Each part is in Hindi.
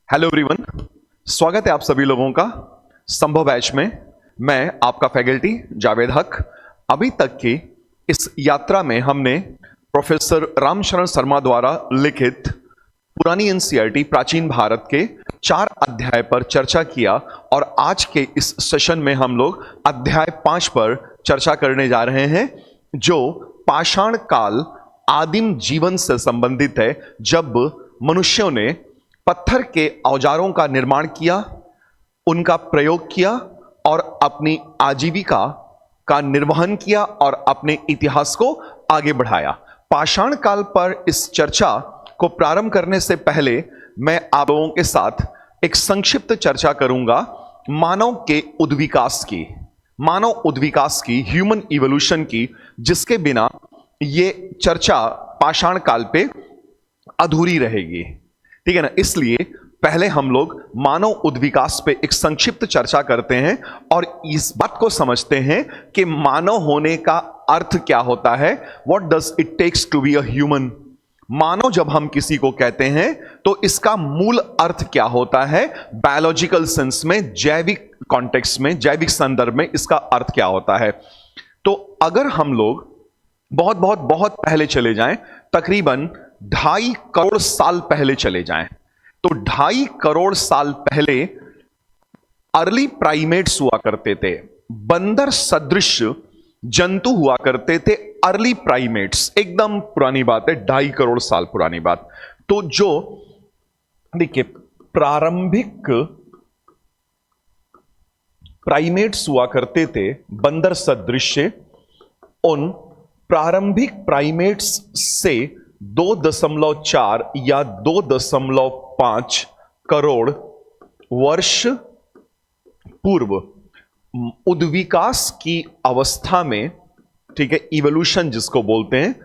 हेलो एवरीवन, स्वागत है आप सभी लोगों का संभव बैच में। मैं आपका फैकल्टी जावेद हक। अभी तक की इस यात्रा में हमने प्रोफेसर रामशरण शर्मा द्वारा लिखित पुरानी एनसीईआरटी प्राचीन भारत के 4 अध्याय पर चर्चा किया और आज के इस सेशन में हम लोग अध्याय 5 पर चर्चा करने जा रहे हैं, जो पाषाण काल आदिम जीवन से संबंधित है, जब मनुष्यों ने पत्थर के औजारों का निर्माण किया, उनका प्रयोग किया और अपनी आजीविका का निर्वहन किया और अपने इतिहास को आगे बढ़ाया। पाषाण काल पर इस चर्चा को प्रारंभ करने से पहले मैं आप लोगों के साथ एक संक्षिप्त चर्चा करूंगा मानव के उद्विकास की, ह्यूमन इवोल्यूशन की, जिसके बिना ये चर्चा पाषाण काल पे अधूरी रहेगी। ठीक है ना। इसलिए पहले हम लोग मानव उद्विकास पे एक संक्षिप्त चर्चा करते हैं और इस बात को समझते हैं कि मानव होने का अर्थ क्या होता है। What does it takes to be a human. मानव जब हम किसी को कहते हैं तो इसका मूल अर्थ क्या होता है, बायोलॉजिकल सेंस में, जैविक कॉन्टेक्स्ट में, जैविक संदर्भ में इसका अर्थ क्या होता है। तो अगर हम लोग बहुत बहुत बहुत पहले चले जाएं, तकरीबन 2.5 करोड़ साल पहले चले जाएं, तो 2.5 करोड़ साल पहले अर्ली प्राइमेट्स हुआ करते थे, बंदर सदृश जंतु हुआ करते थे। अर्ली प्राइमेट्स, एकदम पुरानी बात है, 2.5 करोड़ साल पुरानी बात। तो जो देखिए प्रारंभिक प्राइमेट्स हुआ करते थे बंदर सदृश, उन प्रारंभिक प्राइमेट्स से 2.4 या 2.5 करोड़ वर्ष पूर्व उद्विकास की अवस्था में, ठीक है, इवोल्यूशन जिसको बोलते हैं,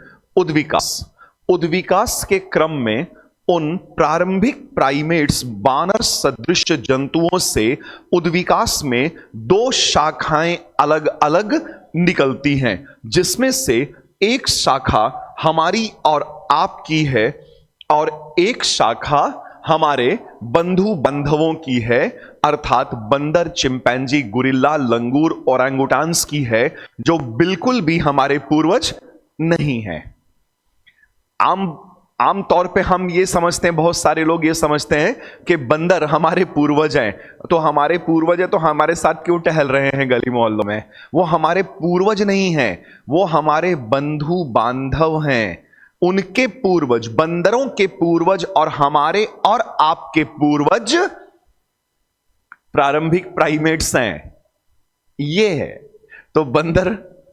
उद्विकास के क्रम में उन प्रारंभिक प्राइमेट्स बानर सदृश जंतुओं से उद्विकास में 2 शाखाएं अलग अलग निकलती हैं, जिसमें से एक शाखा हमारी और आपकी है और एक शाखा हमारे बंधु बांधवों की है, अर्थात बंदर, चिंपैंजी, गुरिल्ला, लंगूर, ओरंगुटान्स की है, जो बिल्कुल भी हमारे पूर्वज नहीं है। आम तौर पे हम ये समझते हैं, बहुत सारे लोग ये समझते हैं कि बंदर हमारे पूर्वज हैं, तो हमारे पूर्वज है तो हमारे साथ क्यों टहल रहे हैं गली मोहल्लों में। वो हमारे पूर्वज नहीं हैं, वो हमारे बंधु बांधव हैं। उनके पूर्वज, बंदरों के पूर्वज और हमारे और आपके पूर्वज प्रारंभिक प्राइमेट्स हैं। ये है, तो बंदर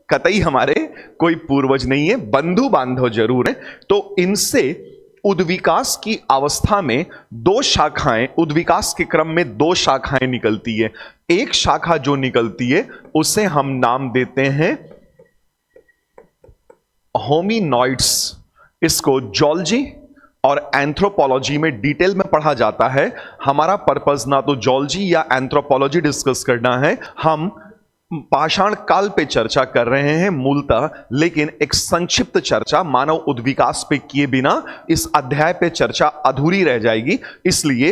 कतई हमारे कोई पूर्वज नहीं है, बंधु बांधव जरूर है। तो इनसे उद्विकास की अवस्था में 2 शाखाएं, उद्विकास के क्रम में 2 शाखाएं निकलती है। एक शाखा जो निकलती है उसे हम नाम देते हैं होमिनॉइड्स। इसको जूलॉजी और एंथ्रोपोलॉजी में डिटेल में पढ़ा जाता है। हमारा पर्पस ना तो जूलॉजी या एंथ्रोपोलॉजी डिस्कस करना है, हम पाषाण काल पे चर्चा कर रहे हैं मूलतः, लेकिन एक संक्षिप्त चर्चा मानव उद्विकास पे किए बिना इस अध्याय पे चर्चा अधूरी रह जाएगी। इसलिए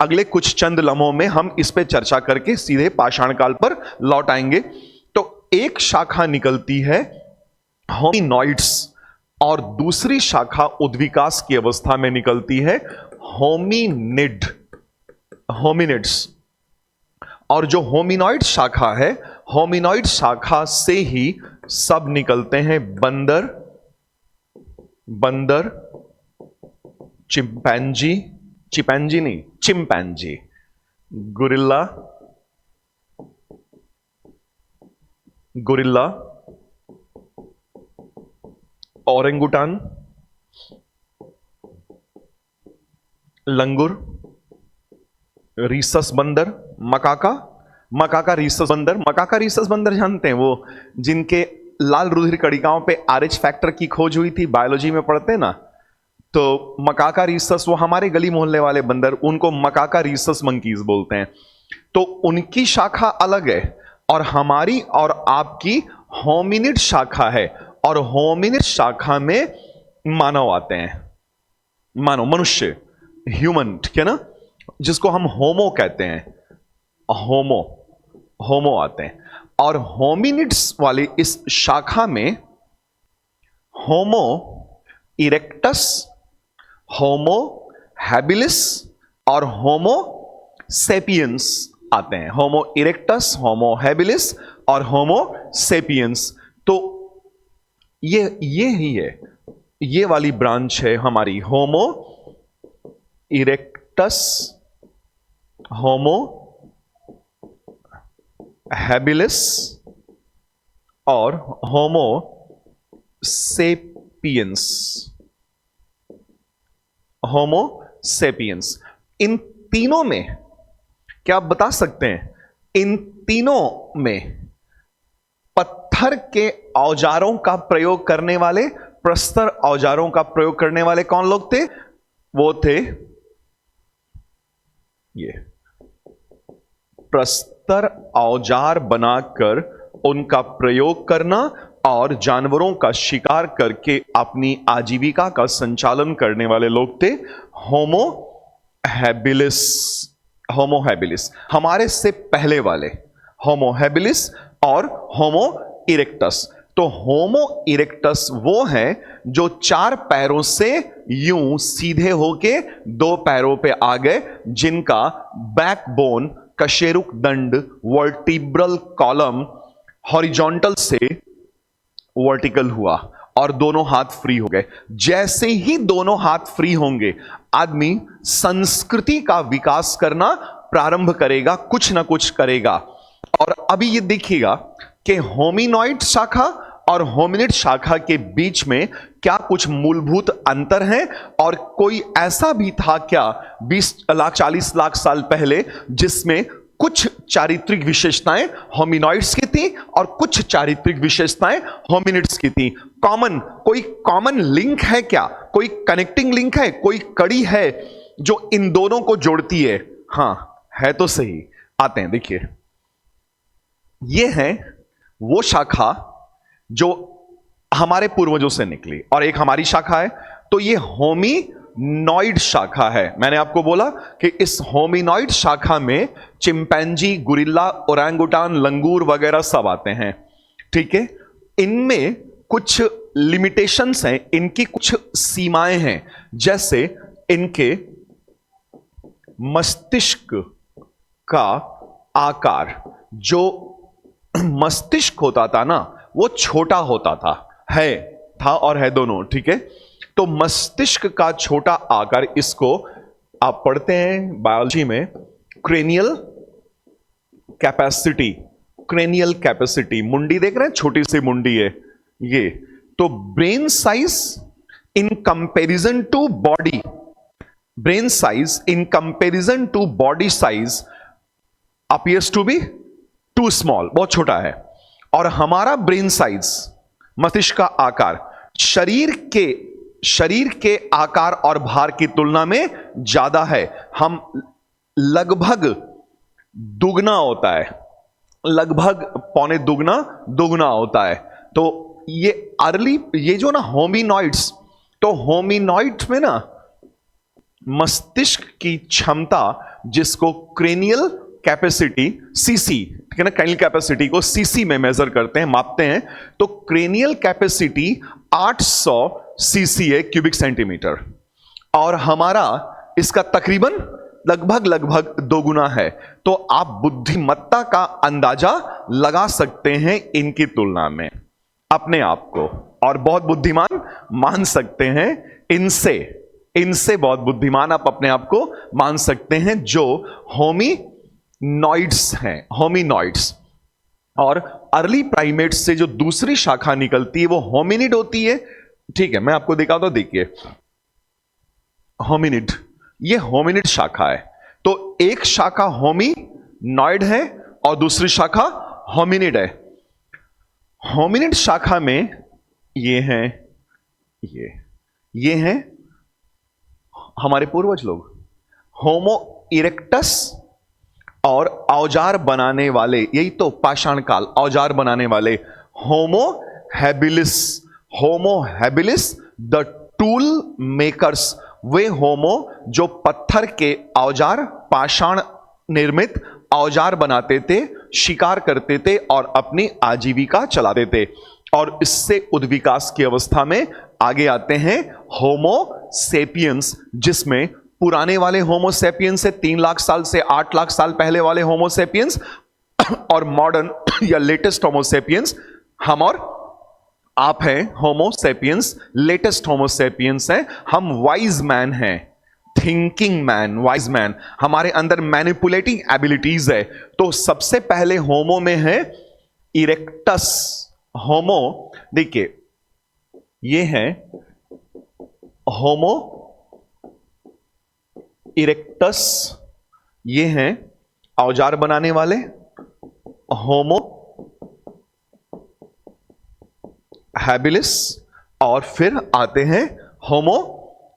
अगले कुछ चंद लम्हों में हम इस पे चर्चा करके सीधे पाषाण काल पर लौट आएंगे। तो एक शाखा निकलती है होमिनॉइड्स और दूसरी शाखा उद्विकास की अवस्था में निकलती है होमिनिड्स। और जो होमिनॉइड शाखा है, होमिनॉइड शाखा से ही सब निकलते हैं बंदर, चिंपैंजी, गुरिल्ला, ओरंगुटान, लंगूर, रीसस बंदर, मकाका रीसस बंदर जानते हैं, वो जिनके लाल रुधिर कणिकाओं पे RH फैक्टर की खोज हुई थी, बायोलॉजी में पढ़ते हैं ना। तो मकाका रीसस, वो हमारे गली मोहल्ले वाले बंदर, उनको मकाका रीसस मंकीज बोलते हैं। तो उनकी शाखा अलग है और हमारी और आपकी होमिनिड शाखा है, और होमिनिड शाखा में मानव आते हैं, मानव, मनुष्य, ह्यूमन, ठीक है ना। जिसको हम होमो कहते हैं, होमो होमो आते हैं। और होमिनिड्स वाली इस शाखा में होमो इरेक्टस, होमो हैबिलिस और होमो सेपियंस आते हैं। होमो इरेक्टस, होमो हैबिलिस और होमो सेपियंस। तो ये ही है, ये वाली ब्रांच है हमारी, होमो इरेक्टस, होमो हैबिलिस और होमो सेपियंस। होमो सेपियंस, इन तीनों में क्या आप बता सकते हैं, इन तीनों में पत्थर के औजारों का प्रयोग करने वाले, प्रस्तर औजारों का प्रयोग करने वाले कौन लोग थे? वो थे ये प्रस्तर औजार बनाकर उनका प्रयोग करना और जानवरों का शिकार करके अपनी आजीविका का संचालन करने वाले लोग थे होमो हैबिलिस। होमो हैबिलिस हमारे से पहले वाले, होमो हैबिलिस और होमो इरेक्टस। तो होमो इरेक्टस वो है जो 4 पैरों से यूं सीधे होके 2 पैरों पे आ गए, जिनका बैकबोन, कशेरुक दंड, वर्टिब्रल कॉलम हॉरिजॉन्टल से वर्टिकल हुआ और दोनों हाथ फ्री हो गए। जैसे ही दोनों हाथ फ्री होंगे, आदमी संस्कृति का विकास करना प्रारंभ करेगा, कुछ ना कुछ करेगा। और अभी ये देखिएगा कि होमिनॉइड शाखा और होमिनिड शाखा के बीच में क्या कुछ मूलभूत अंतर हैं, और कोई ऐसा भी था क्या 20 लाख 40 लाख साल पहले जिसमें कुछ चारित्रिक विशेषताएं होमिनॉइड्स की थी और कुछ चारित्रिक विशेषताएं होमिनिड्स की थी। कोई कॉमन लिंक है क्या? कोई कनेक्टिंग लिंक है, कोई कड़ी है जो इन दोनों को जोड़ती है? हां, है तो सही। आते हैं, देखिए, ये है वो शाखा जो हमारे पूर्वजों से निकली और एक हमारी शाखा है। तो ये होमिनॉइड शाखा है। मैंने आपको बोला कि इस होमिनॉइड शाखा में चिंपैंजी, गुरिल्ला, ओरंगुटान, लंगूर वगैरह सब आते हैं। ठीक है, इनमें कुछ लिमिटेशंस हैं, इनकी कुछ सीमाएं हैं। जैसे इनके मस्तिष्क का आकार, जो मस्तिष्क होता था ना, वो छोटा होता था और है दोनों। ठीक है, तो मस्तिष्क का छोटा आकार, इसको आप पढ़ते हैं बायोलॉजी में क्रेनियल कैपेसिटी। क्रेनियल कैपेसिटी, मुंडी देख रहे हैं, छोटी सी मुंडी है ये। तो brain size in comparison to body, brain size in comparison to body size appears to be too small, बहुत छोटा है। और हमारा ब्रेन साइज, मस्तिष्क का आकार, शरीर के आकार और भार की तुलना में ज्यादा है। हम लगभग दुगना होता है, लगभग पौने दुगना होता है। तो ये जो ना होमिनॉइड्स, तो होमिनॉइड्स में ना मस्तिष्क की क्षमता, जिसको क्रेनियल कैपेसिटी सीसी, ठीक है ना, क्रेनियल कैपेसिटी को सीसी में मेजर करते हैं, मापते हैं। तो क्रेनियल कैपेसिटी 800 सीसी है, क्यूबिक सेंटीमीटर, और हमारा इसका तकरीबन लगभग 2 गुना है। तो आप बुद्धिमत्ता का अंदाजा लगा सकते हैं इनकी तुलना में अपने आप को, और बहुत बुद्धिमान मान सकते हैं इनसे बहुत बुद्धिमान आप अपने आप को मान सकते हैं, जो होमिनॉइड्स हैं, होमिनॉइड्स। और अर्ली प्राइमेट्स से जो दूसरी शाखा निकलती है वो होमिनिड होती है। ठीक है, मैं आपको दिखाता हूं, देखिए, होमिनिड, ये होमिनिड शाखा है। तो एक शाखा होमिनॉइड है और दूसरी शाखा होमिनिड है। होमिनिड शाखा में ये हैं, ये हैं हमारे पूर्वज लोग, होमो इरेक्टस, और औजार बनाने वाले, यही तो पाषाण काल, औजार बनाने वाले homo habilis. Homo habilis the tool makers, वे होमो जो पत्थर के औजार पाषाण निर्मित औजार बनाते थे, शिकार करते थे और अपनी आजीविका चलाते थे। और इससे उद्विकास की अवस्था में आगे आते हैं होमो सेपियंस, जिसमें पुराने वाले होमो सेपियंस से 3 लाख साल से 8 लाख साल पहले वाले होमो सेपियंस और मॉडर्न या लेटेस्ट होमो सेपियंस हम और आप हैं। होमो सेपियंस लेटेस्ट होमो सेपियंस हैं। हम वाइज मैन हैं, थिंकिंग मैन, वाइज मैन। हमारे अंदर मैनिपुलेटिंग एबिलिटीज है। तो सबसे पहले होमो में है इरेक्टस। होमो देखिए, ये है होमो इरेक्टस, ये हैं औजार बनाने वाले। होमो हैबिलिस और फिर आते हैं होमो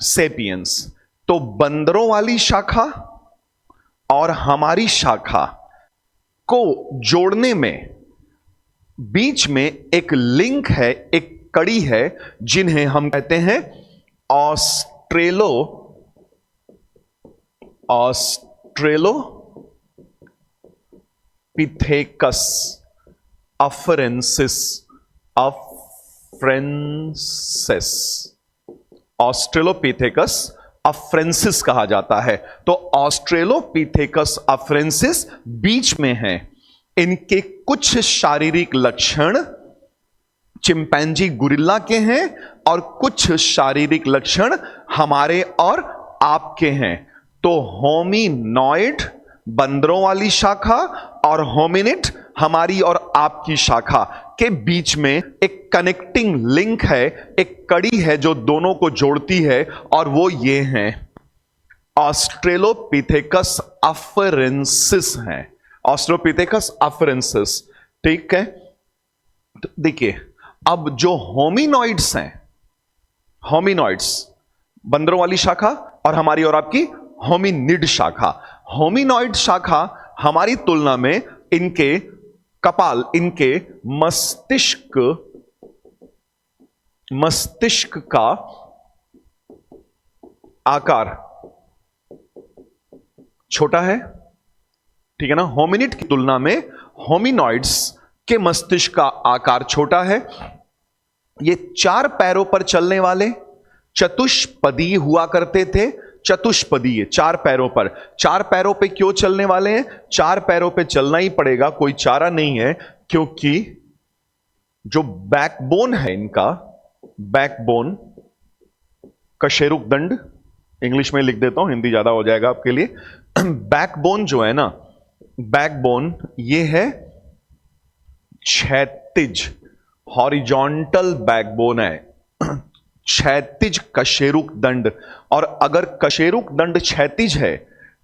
सेपियंस। तो बंदरों वाली शाखा और हमारी शाखा को जोड़ने में बीच में एक लिंक है, एक कड़ी है, जिन्हें हम कहते हैं ऑस्ट्रेलोपिथेकस अफ्रेंसिस। ऑस्ट्रेलोपिथेकस अफ्रेंसिस कहा जाता है। तो ऑस्ट्रेलोपिथेकस अफ्रेंसिस बीच में है। इनके कुछ शारीरिक लक्षण चिंपैंजी गुरिल्ला के हैं और कुछ शारीरिक लक्षण हमारे और आपके हैं। तो होमिनॉइड बंदरों वाली शाखा और होमिनिड हमारी और आपकी शाखा के बीच में एक कनेक्टिंग लिंक है, एक कड़ी है जो दोनों को जोड़ती है, और वो ये हैं ऑस्ट्रेलोपिथेकस अफरेंसिस हैं। ऑस्ट्रेलोपिथेकस अफरेंसिस, ठीक है। तो देखिए, अब जो होमिनॉइड्स हैं, होमिनॉइड्स बंदरों वाली शाखा और हमारी और आपकी होमिनिड शाखा। होमिनॉइड शाखा हमारी तुलना में इनके कपाल, इनके मस्तिष्क का आकार छोटा है, ठीक है ना। होमिनिड की तुलना में होमिनॉइड्स के मस्तिष्क का आकार छोटा है। ये 4 पैरों पर चलने वाले चतुष्पदी हुआ करते थे। चतुष्पदी 4 पैरों पर। 4 पैरों पे क्यों चलने वाले हैं? 4 पैरों पे चलना ही पड़ेगा, कोई चारा नहीं है, क्योंकि जो बैकबोन है इनका, बैकबोन कशेरुक दंड, इंग्लिश में लिख देता हूं, हिंदी ज्यादा हो जाएगा आपके लिए। बैकबोन जो है ना, बैकबोन ये है क्षैतिज, हॉरिजॉन्टल बैकबोन है, क्षैतिज कशेरुक दंड। और अगर कशेरुक दंड क्षैतिज है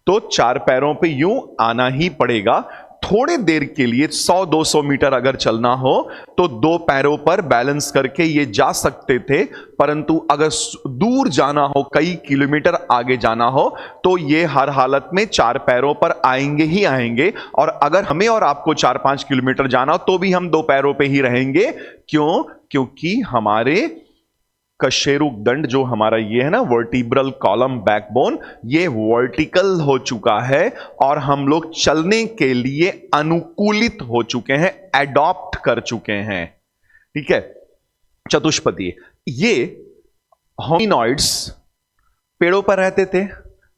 तो 4 पैरों पे यूं आना ही पड़ेगा। थोड़े देर के लिए 100-200 मीटर अगर चलना हो तो 2 पैरों पर बैलेंस करके ये जा सकते थे, परंतु अगर दूर जाना हो, कई किलोमीटर आगे जाना हो, तो ये हर हालत में 4 पैरों पर आएंगे ही आएंगे। और अगर हमें और आपको 4-5 किलोमीटर जाना हो तो भी हम 2 पैरों पे ही रहेंगे। क्यों? क्योंकि हमारे कशेरुक दंड जो हमारा ये है ना, वर्टिब्रल कॉलम बैकबोन, ये वर्टिकल हो चुका है और हम लोग चलने के लिए अनुकूलित हो चुके हैं, एडॉप्ट कर चुके हैं, ठीक है। चतुष्पदी, ये होमिनॉइड्स पेड़ों पर रहते थे,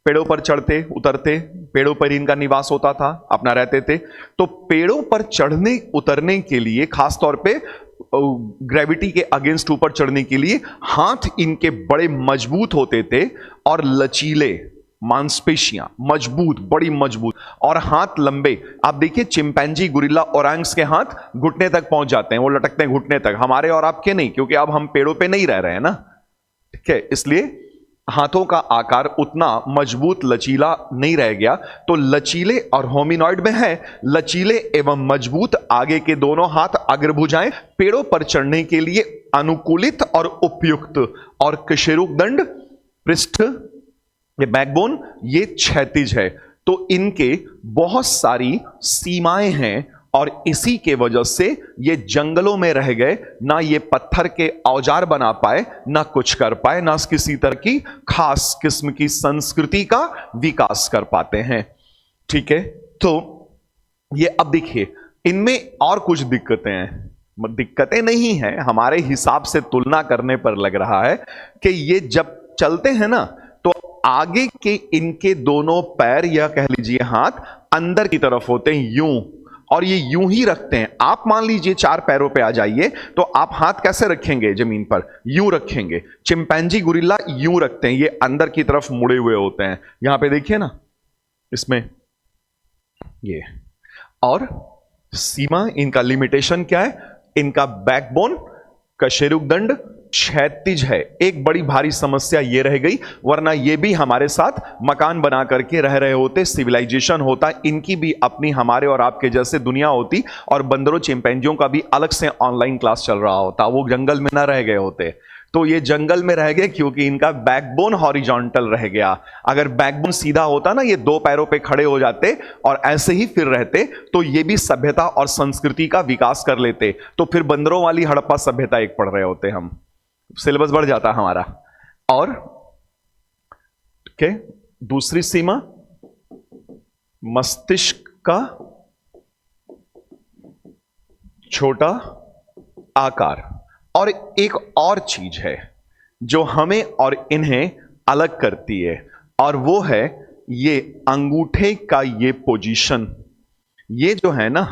पेड़ों पर चढ़ते उतरते, पेड़ों पर इनका निवास होता था, अपना रहते थे। तो पेड़ों पर चढ़ने उतरने के लिए, खासतौर पे ग्रेविटी के अगेंस्ट ऊपर चढ़ने के लिए, हाथ इनके बड़े मजबूत होते थे और लचीले, मांसपेशियां मजबूत, बड़ी मजबूत, और हाथ लंबे। आप देखिए चिंपैंजी, गुरिल्ला, ओरंग्स के हाथ घुटने तक पहुंच जाते हैं, वो लटकते हैं घुटने तक। हमारे और आपके नहीं, क्योंकि अब हम पेड़ों पे नहीं रह रहे हैं ना, ठीक है। इसलिए हाथों का आकार उतना मजबूत लचीला नहीं रह गया। तो लचीले, और होमिनॉइड में है लचीले एवं मजबूत आगे के दोनों हाथ, अग्रभुजाएं पेड़ों पर चढ़ने के लिए अनुकूलित और उपयुक्त। और कशेरुक दंड, पृष्ठ, ये बैकबोन, ये क्षैतिज है। तो इनके बहुत सारी सीमाएं हैं और इसी के वजह से ये जंगलों में रह गए, ना ये पत्थर के औजार बना पाए, ना कुछ कर पाए, ना किसी तरह की खास किस्म की संस्कृति का विकास कर पाते हैं। ठीक है, तो ये अब देखिए इनमें और कुछ दिक्कतें हैं। दिक्कतें नहीं हैं, हमारे हिसाब से तुलना करने पर लग रहा है कि ये जब चलते हैं ना तो आगे के इनके दोनों पैर या कह लीजिए हाथ अंदर की तरफ होते हैं यूं, और ये यूं ही रखते हैं। आप मान लीजिए 4 पैरों पे आ जाइए तो आप हाथ कैसे रखेंगे जमीन पर? यूं रखेंगे। चिंपैंजी गुरिल्ला यूं रखते हैं, ये अंदर की तरफ मुड़े हुए होते हैं। यहां पे देखिए ना इसमें ये, और सीमा इनका लिमिटेशन क्या है? इनका बैकबोन कशेरुकदंड क्षैतिज है। एक बड़ी भारी समस्या ये रह गई, वरना ये भी हमारे साथ मकान बना करके रह रहे होते, सिविलाइजेशन होता, इनकी भी अपनी हमारे और आपके जैसे दुनिया होती, और बंदरों चिंपैंजियों का भी अलग से ऑनलाइन क्लास चल रहा होता। वो जंगल में ना रह गए होते। तो ये जंगल में रह गए क्योंकि इनका बैकबोन हॉरिजॉन्टल रह गया। अगर बैकबोन सीधा होता ना, ये 2 पैरों पे खड़े हो जाते और ऐसे ही फिर रहते, तो ये भी सभ्यता और संस्कृति का विकास कर लेते। तो फिर बंदरों वाली हड़प्पा सभ्यता एक पढ़ रहे होते हम, सिलेबस बढ़ जाता हमारा। और दूसरी सीमा मस्तिष्क का छोटा आकार। और एक और चीज है जो हमें और इन्हें अलग करती है, और वो है ये अंगूठे का ये पोजीशन। ये जो है ना,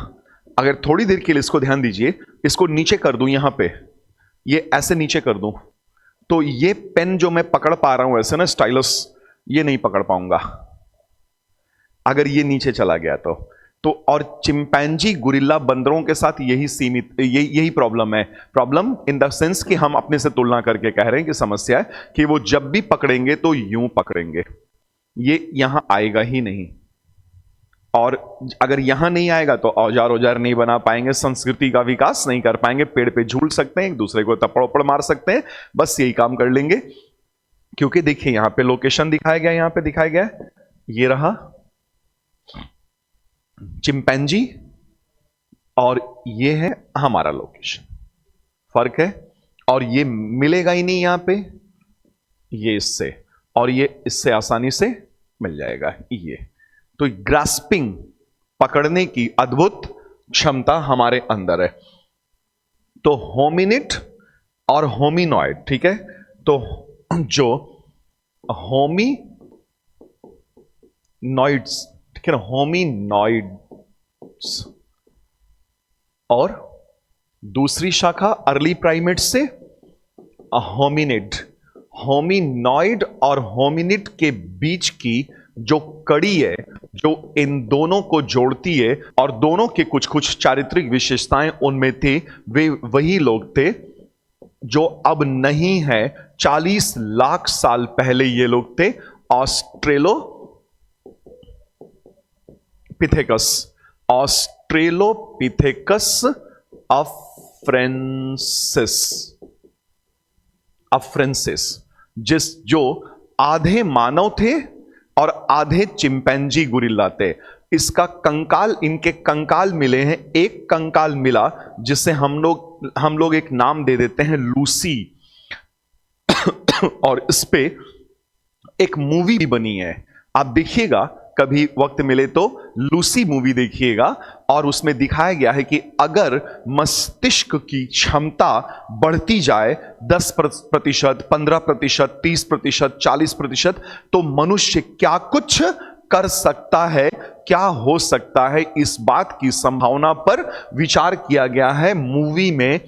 अगर थोड़ी देर के लिए इसको ध्यान दीजिए, इसको नीचे कर दूं यहां पे, ये ऐसे नीचे कर दूं, तो ये पेन जो मैं पकड़ पा रहा हूं ऐसे ना स्टाइलस, ये नहीं पकड़ पाऊंगा अगर ये नीचे चला गया तो और चिंपैंजी गुरिल्ला बंदरों के साथ यही सीमित, यही प्रॉब्लम है। प्रॉब्लम इन द सेंस कि हम अपने से तुलना करके कह रहे हैं कि समस्या है कि वो जब भी पकड़ेंगे तो यूं पकड़ेंगे, ये यहां आएगा ही नहीं। और अगर यहां नहीं आएगा तो औजार नहीं बना पाएंगे, संस्कृति का विकास नहीं कर पाएंगे। पेड़ पे झूल सकते हैं, एक दूसरे को थप्पड़ मार सकते हैं, बस यही काम कर लेंगे। क्योंकि देखिए यहां पे लोकेशन दिखाया गया, यहां पे दिखाया गया, ये रहा चिंपैंजी और ये है हमारा लोकेशन। फर्क है, और ये मिलेगा ही नहीं यहां पे, ये इससे, और ये इससे आसानी से मिल जाएगा ये। तो ग्रास्पिंग, पकड़ने की अद्भुत क्षमता हमारे अंदर है। तो होमिनिड और होमिनॉइड, ठीक है, तो जो होमिनॉइड्स, ठीक है ना, होमिनॉइड्स, और दूसरी शाखा अर्ली प्राइमेट से होमिनिड। होमिनॉइड और होमिनिड के बीच की जो कड़ी है, जो इन दोनों को जोड़ती है, और दोनों के कुछ कुछ चारित्रिक विशेषताएं उनमें थे, वे वही लोग थे जो अब नहीं है। 40 लाख साल पहले ये लोग थे ऑस्ट्रेलोपिथेकस, ऑस्ट्रेलोपिथेकस अफ्रेंसिस, जो आधे मानव थे और आधे चिंपैंजी गुरिल्ला थे। इसका कंकाल, इनके कंकाल मिले हैं। एक कंकाल मिला जिसे हम लोग एक नाम दे देते हैं लूसी, और इस पे एक मूवी भी बनी है। आप देखिएगा, कभी वक्त मिले तो लूसी मूवी देखिएगा, और उसमें दिखाया गया है कि अगर मस्तिष्क की क्षमता बढ़ती जाए 10%, 15%, 30%, 40%, तो मनुष्य क्या कुछ कर सकता है, क्या हो सकता है, इस बात की संभावना पर विचार किया गया है मूवी में,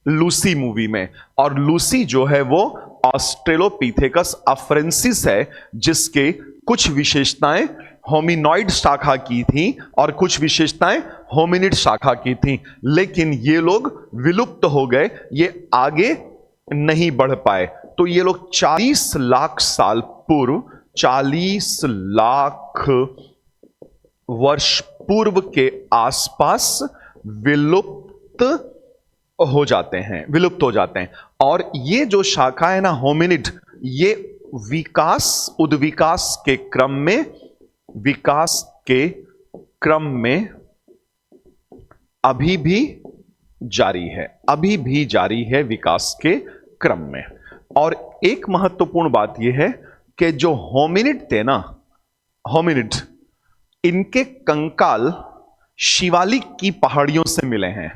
लूसी मूवी में। और लूसी जो है वो ऑस्ट्रेलोपिथेकस अफ्रेंसिस है, जिसके कुछ विशेषताएं होमिनॉइड शाखा की थी और कुछ विशेषताएं होमिनिड शाखा की थी। लेकिन ये लोग विलुप्त हो गए, ये आगे नहीं बढ़ पाए। तो ये लोग 40 लाख साल पूर्व, 40 लाख वर्ष पूर्व के आसपास विलुप्त हो जाते हैं। और ये जो शाखा है ना होमिनिड, ये उद्विकास के क्रम में अभी भी जारी है विकास के क्रम में। और एक महत्वपूर्ण बात यह है कि जो होमिनिड थे ना, होमिनिड, इनके कंकाल शिवालिक की पहाड़ियों से मिले हैं।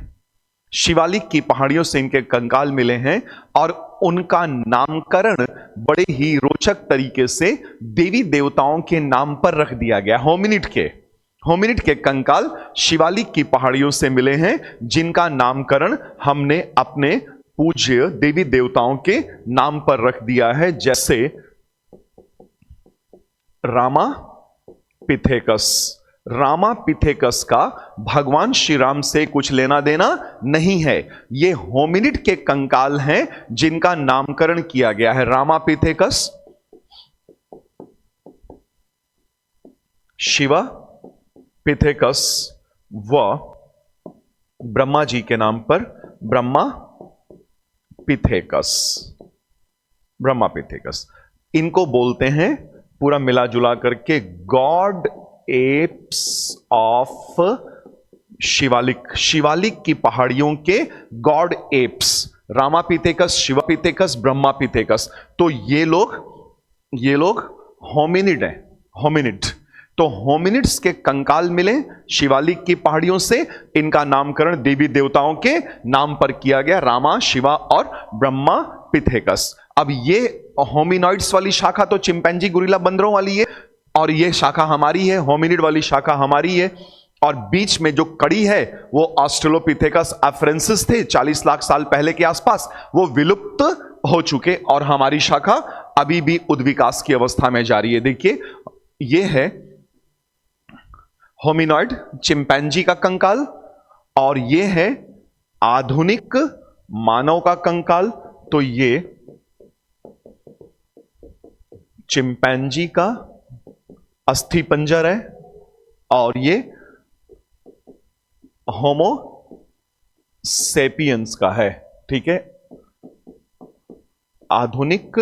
शिवालिक की पहाड़ियों से इनके कंकाल मिले हैं और उनका नामकरण बड़े ही रोचक तरीके से देवी देवताओं के नाम पर रख दिया गया। होमिनिड के कंकाल शिवालिक की पहाड़ियों से मिले हैं, जिनका नामकरण हमने अपने पूज्य देवी देवताओं के नाम पर रख दिया है, जैसे रामापिथेकस का भगवान श्री राम से कुछ लेना देना नहीं है। ये होमिनिड के कंकाल हैं जिनका नामकरण किया गया है। रामापिथेकस शिवा पिथेकस व ब्रह्मा जी के नाम पर ब्रह्मा पिथेकस इनको बोलते हैं पूरा मिला जुला करके गॉड एप्स ऑफ शिवालिक की पहाड़ियों के गॉड एप्स, रामापिथेकस, शिवापिथेकस, ब्रह्मापिथेकस। तो ये लोग होमिनिड हैं। तो होमिनिड्स के कंकाल मिले शिवालिक की पहाड़ियों से, इनका नामकरण देवी देवताओं के नाम पर किया गया, रामा, शिवा और ब्रह्मा पिथेकस। अब ये होमिनॉइड्स वाली शाखा तो चिंपैंजी, गुरिल्ला, बंदरों वाली है, और ये शाखा हमारी है, होमिनिड वाली शाखा हमारी है। और बीच में जो कड़ी है वो ऑस्ट्रेलोपिथेकस अफ्रेंसिस थे 40 लाख साल पहले के आसपास, वो विलुप्त हो चुके और हमारी शाखा अभी भी उद्विकास की अवस्था में जारी है। देखिए, ये है होमिनॉइड चिंपैंजी का कंकाल और ये है आधुनिक मानव का कंकाल। तो ये चिंपैंजी का अस्थि पंजर है और ये होमो सेपियंस का है। ठीक है, आधुनिक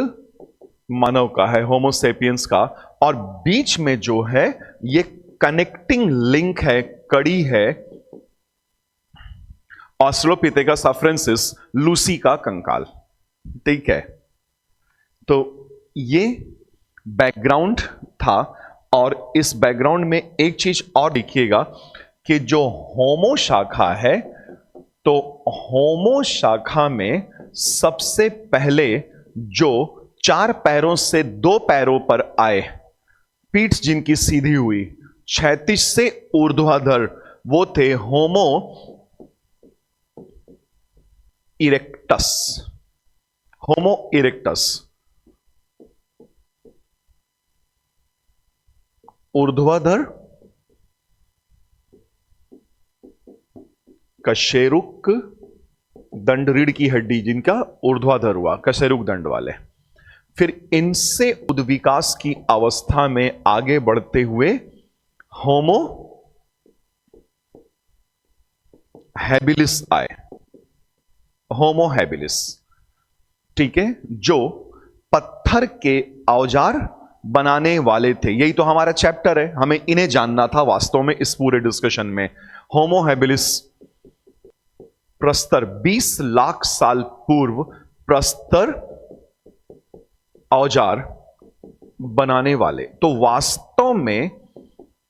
मानव का है, होमो सेपियंस का। और बीच में जो है ये कनेक्टिंग लिंक है, कड़ी है, ऑस्ट्रेलोपिथेकस अफ्रेंसिस लूसी का कंकाल। ठीक है, तो ये बैकग्राउंड था। और इस बैकग्राउंड में एक चीज और देखिएगा कि जो होमो शाखा है, तो होमो शाखा में सबसे पहले जो 4 पैरों से 2 पैरों पर आए, पीठ जिनकी सीधी हुई, क्षैतिज से ऊर्ध्वाधर, वो थे होमो इरेक्टस। ऊर्ध्वाधर कशेरुक दंड, रीढ़ की हड्डी जिनका ऊर्ध्वाधर हुआ, कशेरुक दंड वाले। फिर इनसे उद्विकास की अवस्था में आगे बढ़ते हुए होमो हैबिलिस आए, होमो हैबिलिस। ठीक है, जो पत्थर के औजार बनाने वाले थे। यही तो हमारा चैप्टर है, हमें इन्हें जानना था वास्तव में इस पूरे डिस्कशन में। होमो हैबिलिस प्रस्तर 20 लाख साल पूर्व प्रस्तर औजार बनाने वाले। तो वास्तव में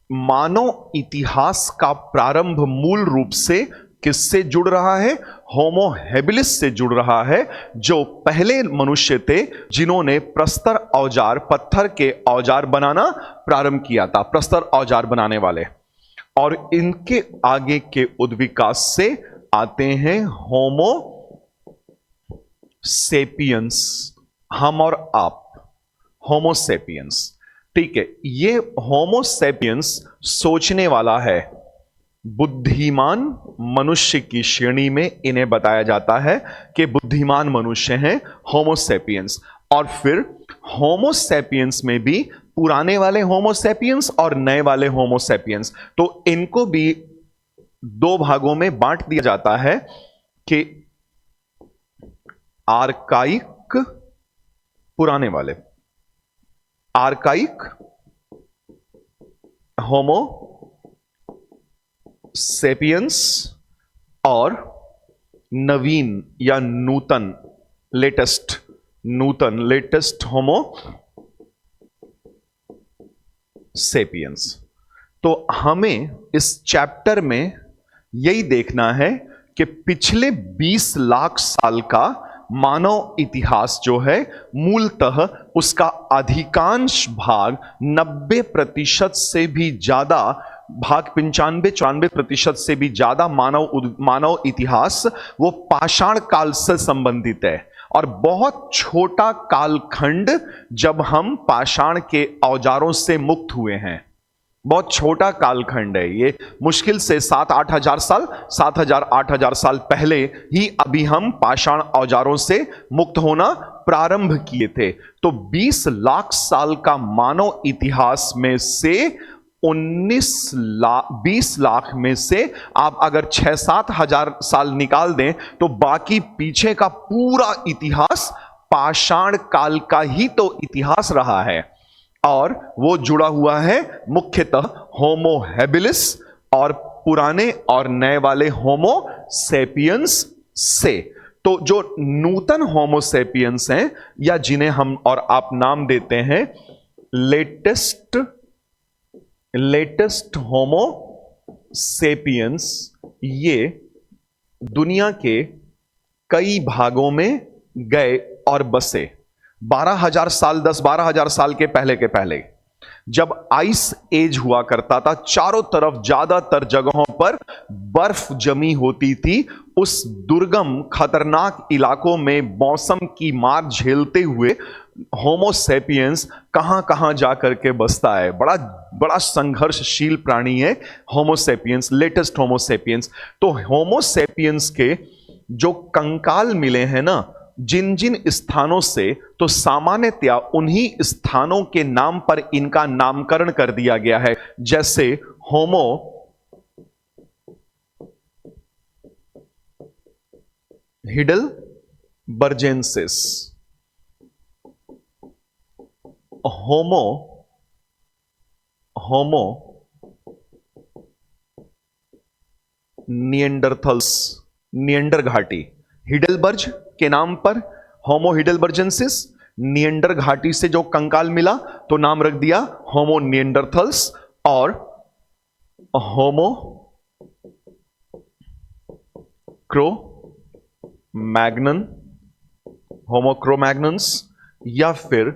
मानव इतिहास का प्रारंभ मूल रूप से किससे जुड़ रहा है? होमो हैबिलिस से जुड़ रहा है, जो पहले मनुष्य थे जिन्होंने प्रस्तर औजार, पत्थर के औजार बनाना प्रारंभ किया था, प्रस्तर औजार बनाने वाले। और इनके आगे के उद्विकास से आते हैं होमो सेपियंस, हम और आप, होमो सेपियंस। ठीक है, ये होमो सेपियंस सोचने वाला है, बुद्धिमान मनुष्य की श्रेणी में इन्हें बताया जाता है कि बुद्धिमान मनुष्य हैं होमो सेपियंस। और फिर होमो सेपियंस में भी पुराने वाले होमो सेपियंस और नए वाले होमो सेपियंस, तो इनको भी 2 भागों में बांट दिया जाता है कि आर्काइक, पुराने वाले आर्काइक होमो सेपियंस और नवीन या नूतन, लेटेस्ट होमो सेपियंस। तो हमें इस चैप्टर में यही देखना है कि पिछले 20 लाख साल का मानव इतिहास जो है, मूलतः उसका अधिकांश भाग 90% से भी ज्यादा भाग, 95-94% से भी ज्यादा मानव इतिहास वो पाषाण काल से संबंधित है। और बहुत छोटा कालखंड जब हम पाषाण के औजारों से मुक्त हुए हैं, बहुत छोटा कालखंड है ये, मुश्किल से 7-8 हजार साल, 7,000-8 हजार साल पहले ही अभी हम पाषाण औजारों से मुक्त होना प्रारंभ किए थे। तो 20 लाख साल का मानव इतिहास में से 20 लाख में से आप अगर 6-7 हजार साल निकाल दें तो बाकी पीछे का पूरा इतिहास पाषाण काल का ही तो इतिहास रहा है। और वो जुड़ा हुआ है मुख्यतः होमो हैबिलिस और पुराने और नए वाले होमो सेपियंस से। तो जो नूतन होमो सेपियंस हैं, या जिन्हें हम और आप नाम देते हैं लेटेस्ट होमो सेपियंस, ये दुनिया के कई भागों में गए और बसे। 12,000 साल, 10-12,000 साल के पहले जब आइस एज हुआ करता था, चारों तरफ ज्यादातर जगहों पर बर्फ जमी होती थी। उस दुर्गम खतरनाक इलाकों में मौसम की मार झेलते हुए होमो सेपियंस कहां कहां जाकर के बसता है। बड़ा बड़ा संघर्षशील प्राणी है होमो सेपियंस, लेटेस्ट होमो सेपियंस। तो होमो सेपियंस के जो कंकाल मिले हैं ना, जिन जिन स्थानों से, तो सामान्यतया उन्हीं स्थानों के नाम पर इनका नामकरण कर दिया गया है। जैसे होमो हिडलबर्जेंसिस, होमो निएंडरथल्स, निएंडर घाटी, हिडलबर्ज के नाम पर होमो हिडलबर्जेंसिस, निएंडर घाटी से जो कंकाल मिला तो नाम रख दिया होमो निएंडरथल्स। और होमो क्रोमैग्नन्स, या फिर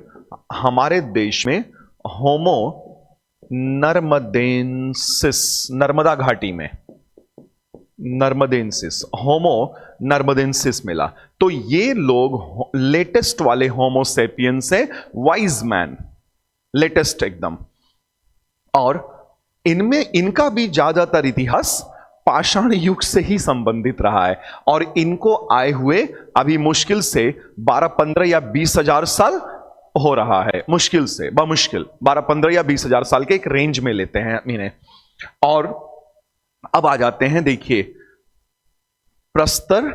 हमारे देश में होमो नर्मदेंसिस, नर्मदा घाटी में नर्मदेंसिस, होमो नर्मदेंसिस मिला। तो ये लोग लेटेस्ट वाले होमो सेपियंस है, वाइज मैन, लेटेस्ट एकदम। और इनमें इनका भी ज्यादातर इतिहास पाषाण युग से ही संबंधित रहा है। और इनको आए हुए अभी मुश्किल से 12-15 या 20 हजार साल हो रहा है, मुश्किल से, बमुश्किल 12-15 या 20 हजार साल के एक रेंज में लेते हैं इन्हें। और अब आ जाते हैं, देखिए, प्रस्तर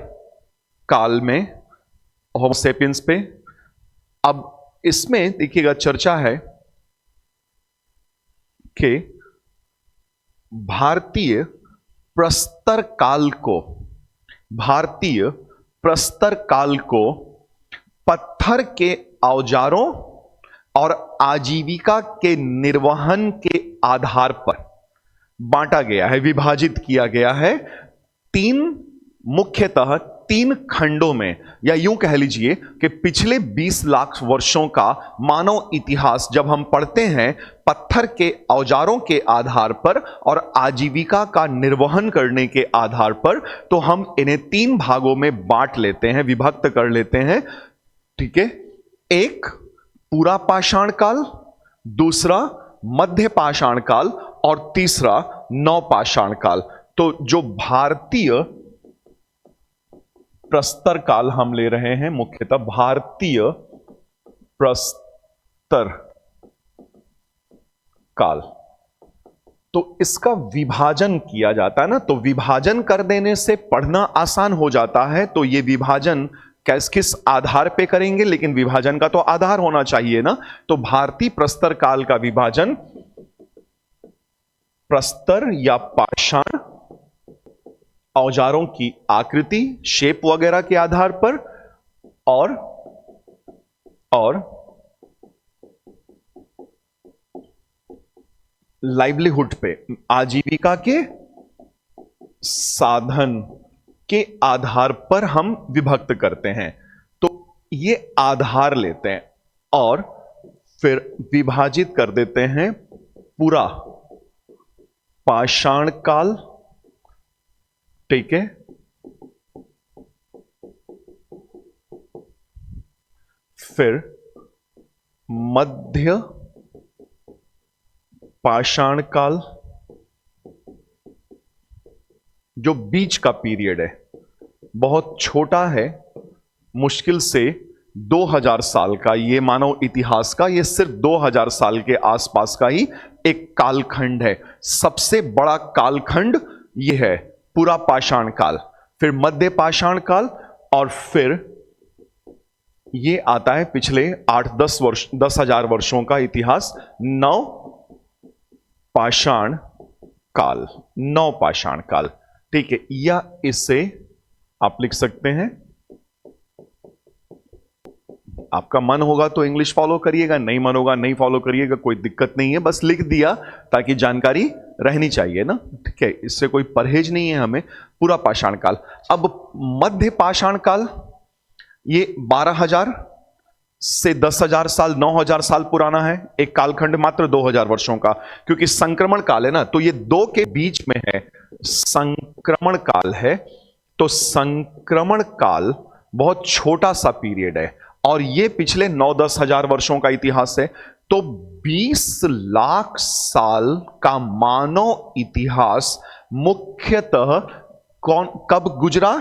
काल में होमो सेपियंस पे। अब इसमें देखिएगा चर्चा है कि भारतीय प्रस्तर काल को पत्थर के औजारों और आजीविका के निर्वहन के आधार पर बांटा गया है, विभाजित किया गया है मुख्यतः 3 खंडों में। या यूं कह लीजिए कि पिछले 20 लाख वर्षों का मानव इतिहास जब हम पढ़ते हैं पत्थर के औजारों के आधार पर और आजीविका का निर्वहन करने के आधार पर, तो हम इन्हें 3 भागों में बांट लेते हैं, विभक्त कर लेते हैं। ठीक है, एक पूरा पाषाण काल, दूसरा मध्य पाषाण काल और तीसरा नवपाषाण काल। तो जो भारतीय प्रस्तर काल हम ले रहे हैं, मुख्यतः भारतीय प्रस्तर काल, तो इसका विभाजन किया जाता है ना, तो विभाजन कर देने से पढ़ना आसान हो जाता है। तो ये विभाजन किस आधार पे करेंगे, लेकिन विभाजन का तो आधार होना चाहिए ना। तो भारतीय प्रस्तर काल का विभाजन प्रस्तर या पाषाण औजारों की आकृति, शेप वगैरह के आधार पर और लाइवलीहुड पे, आजीविका के साधन के आधार पर हम विभक्त करते हैं। तो ये आधार लेते हैं और फिर विभाजित कर देते हैं पूरा पाषाण काल, ठीक है, फिर मध्य पाषाण काल, जो बीच का पीरियड है, बहुत छोटा है, मुश्किल से 2000 साल का, ये मानव इतिहास का ये सिर्फ 2000 साल के आसपास का ही एक कालखंड है। सबसे बड़ा कालखंड ये है पूरा पाषाण काल, फिर मध्य पाषाण काल, और फिर ये आता है पिछले 8-10 वर्ष, 10,000 वर्षों का इतिहास, नव पाषाण काल, नव पाषाण काल, ठीक है। या इसे आप लिख सकते हैं, आपका मन होगा तो इंग्लिश फॉलो करिएगा, नहीं मन होगा नहीं फॉलो करिएगा, कोई दिक्कत नहीं है, बस लिख दिया ताकि जानकारी रहनी चाहिए ना, ठीक है, इससे कोई परहेज नहीं है हमें। पूरा पाषाण काल। अब मध्य पाषाण काल, ये 12,000 से 10,000 साल, 9,000 साल पुराना है, एक कालखंड मात्र 2,000 वर्षों का, क्योंकि संक्रमण काल है ना, तो ये दो के बीच में है, संक्रमण काल है। तो संक्रमण काल बहुत छोटा सा पीरियड है और ये पिछले 9-10 हजार वर्षों का इतिहास है। तो 20 लाख साल का मानव इतिहास मुख्यतः कब गुजरा?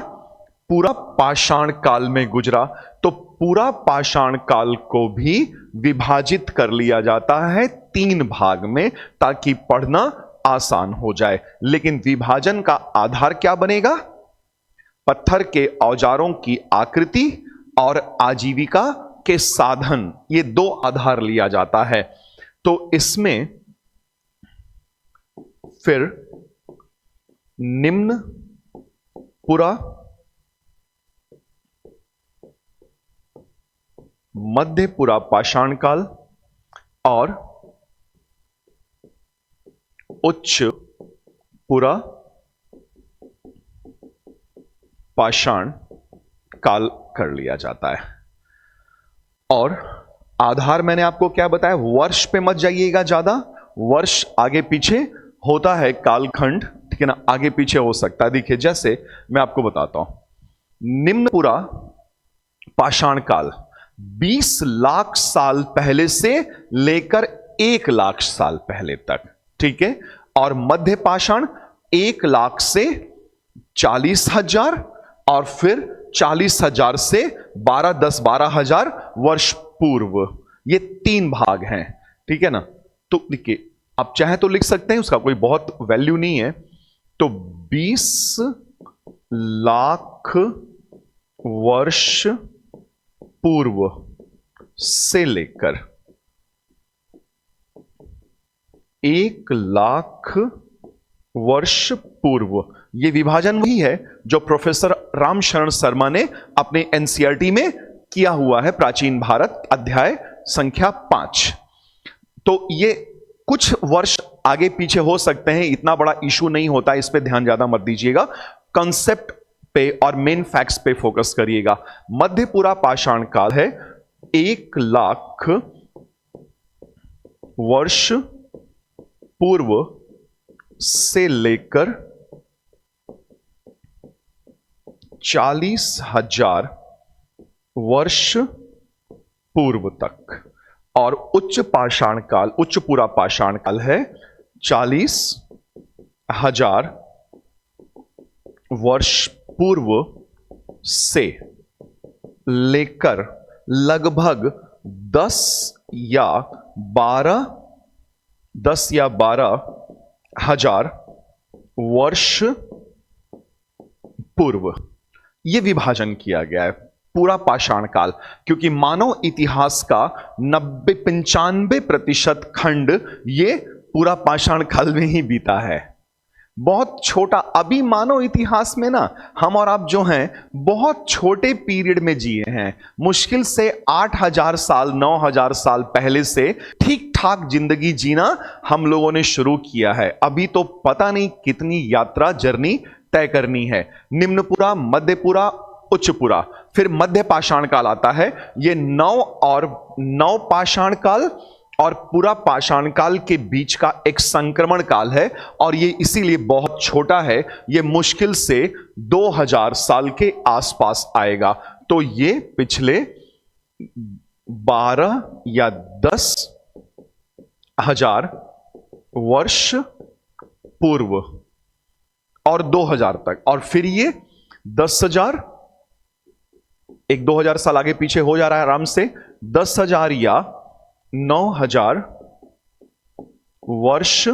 पूरा पाषाण काल में गुजरा। तो पूरा पाषाण काल को भी विभाजित कर लिया जाता है 3 भाग में ताकि पढ़ना आसान हो जाए। लेकिन विभाजन का आधार क्या बनेगा? पत्थर के औजारों की आकृति और आजीविका के साधन, ये 2 आधार लिया जाता है। तो इसमें फिर निम्न पुरा, मध्य पुरा पाषाण काल और उच्च पुरा पाषाण काल कर लिया जाता है। और आधार मैंने आपको क्या बताया, वर्ष पे मत जाइएगा ज्यादा, वर्ष आगे पीछे होता है कालखंड, ठीक है ना, आगे पीछे हो सकता है। देखिए जैसे मैं आपको बताता हूं, निम्न पुरा पाषाण काल 20 लाख साल पहले से लेकर 1 लाख साल पहले तक, ठीक है। और मध्य पाषाण 1 लाख से 40,000 और फिर 40,000 से 12,000 वर्ष पूर्व, ये 3 भाग हैं, ठीक है ना। तो देखिए आप चाहे तो लिख सकते हैं, उसका कोई बहुत वैल्यू नहीं है। तो 20 लाख वर्ष पूर्व से लेकर 1 लाख वर्ष पूर्व, यह विभाजन वही है जो प्रोफेसर रामशरण शर्मा ने अपने एनसीईआरटी में किया हुआ है, प्राचीन भारत अध्याय संख्या 5। तो ये कुछ वर्ष आगे पीछे हो सकते हैं, इतना बड़ा इशू नहीं होता, इस पे ध्यान ज्यादा मत दीजिएगा, कंसेप्ट पे और मेन फैक्ट्स पे फोकस करिएगा। मध्य पुरा पाषाण काल है 1 लाख वर्ष पूर्व से लेकर 40,000 वर्ष पूर्व तक। और उच्च पाषाण काल, उच्च पुरा पाषाण काल है 40,000 वर्ष पूर्व से लेकर लगभग 10 या 12,000 वर्ष पूर्व, यह विभाजन किया गया है पूरा पाषाण काल, क्योंकि मानव इतिहास का 90-95% खंड ये पूरा पाषाण काल में ही बीता है। बहुत छोटा। अभी मानव इतिहास में ना हम और आप जो हैं बहुत छोटे पीरियड में जिए हैं। मुश्किल से 8,000 साल 9,000 साल पहले से ठीक ठाक जिंदगी जीना हम लोगों ने शुरू किया है। अभी तो पता नहीं कितनी यात्रा जर्नी तय करनी है। निम्नपुरा, मध्यपुरा, उच्चपुरा, फिर मध्य पाषाण काल आता है। ये नव पाषाण काल और पूरा पाषाण काल के बीच का एक संक्रमण काल है, और ये इसीलिए बहुत छोटा है। ये मुश्किल से 2000 साल के आसपास आएगा। तो ये पिछले 12 या 10,000 वर्ष पूर्व और 2000 तक, और फिर ये 10,000, एक 2000 साल आगे पीछे हो जा रहा है आराम से, 10,000 या 9,000 वर्ष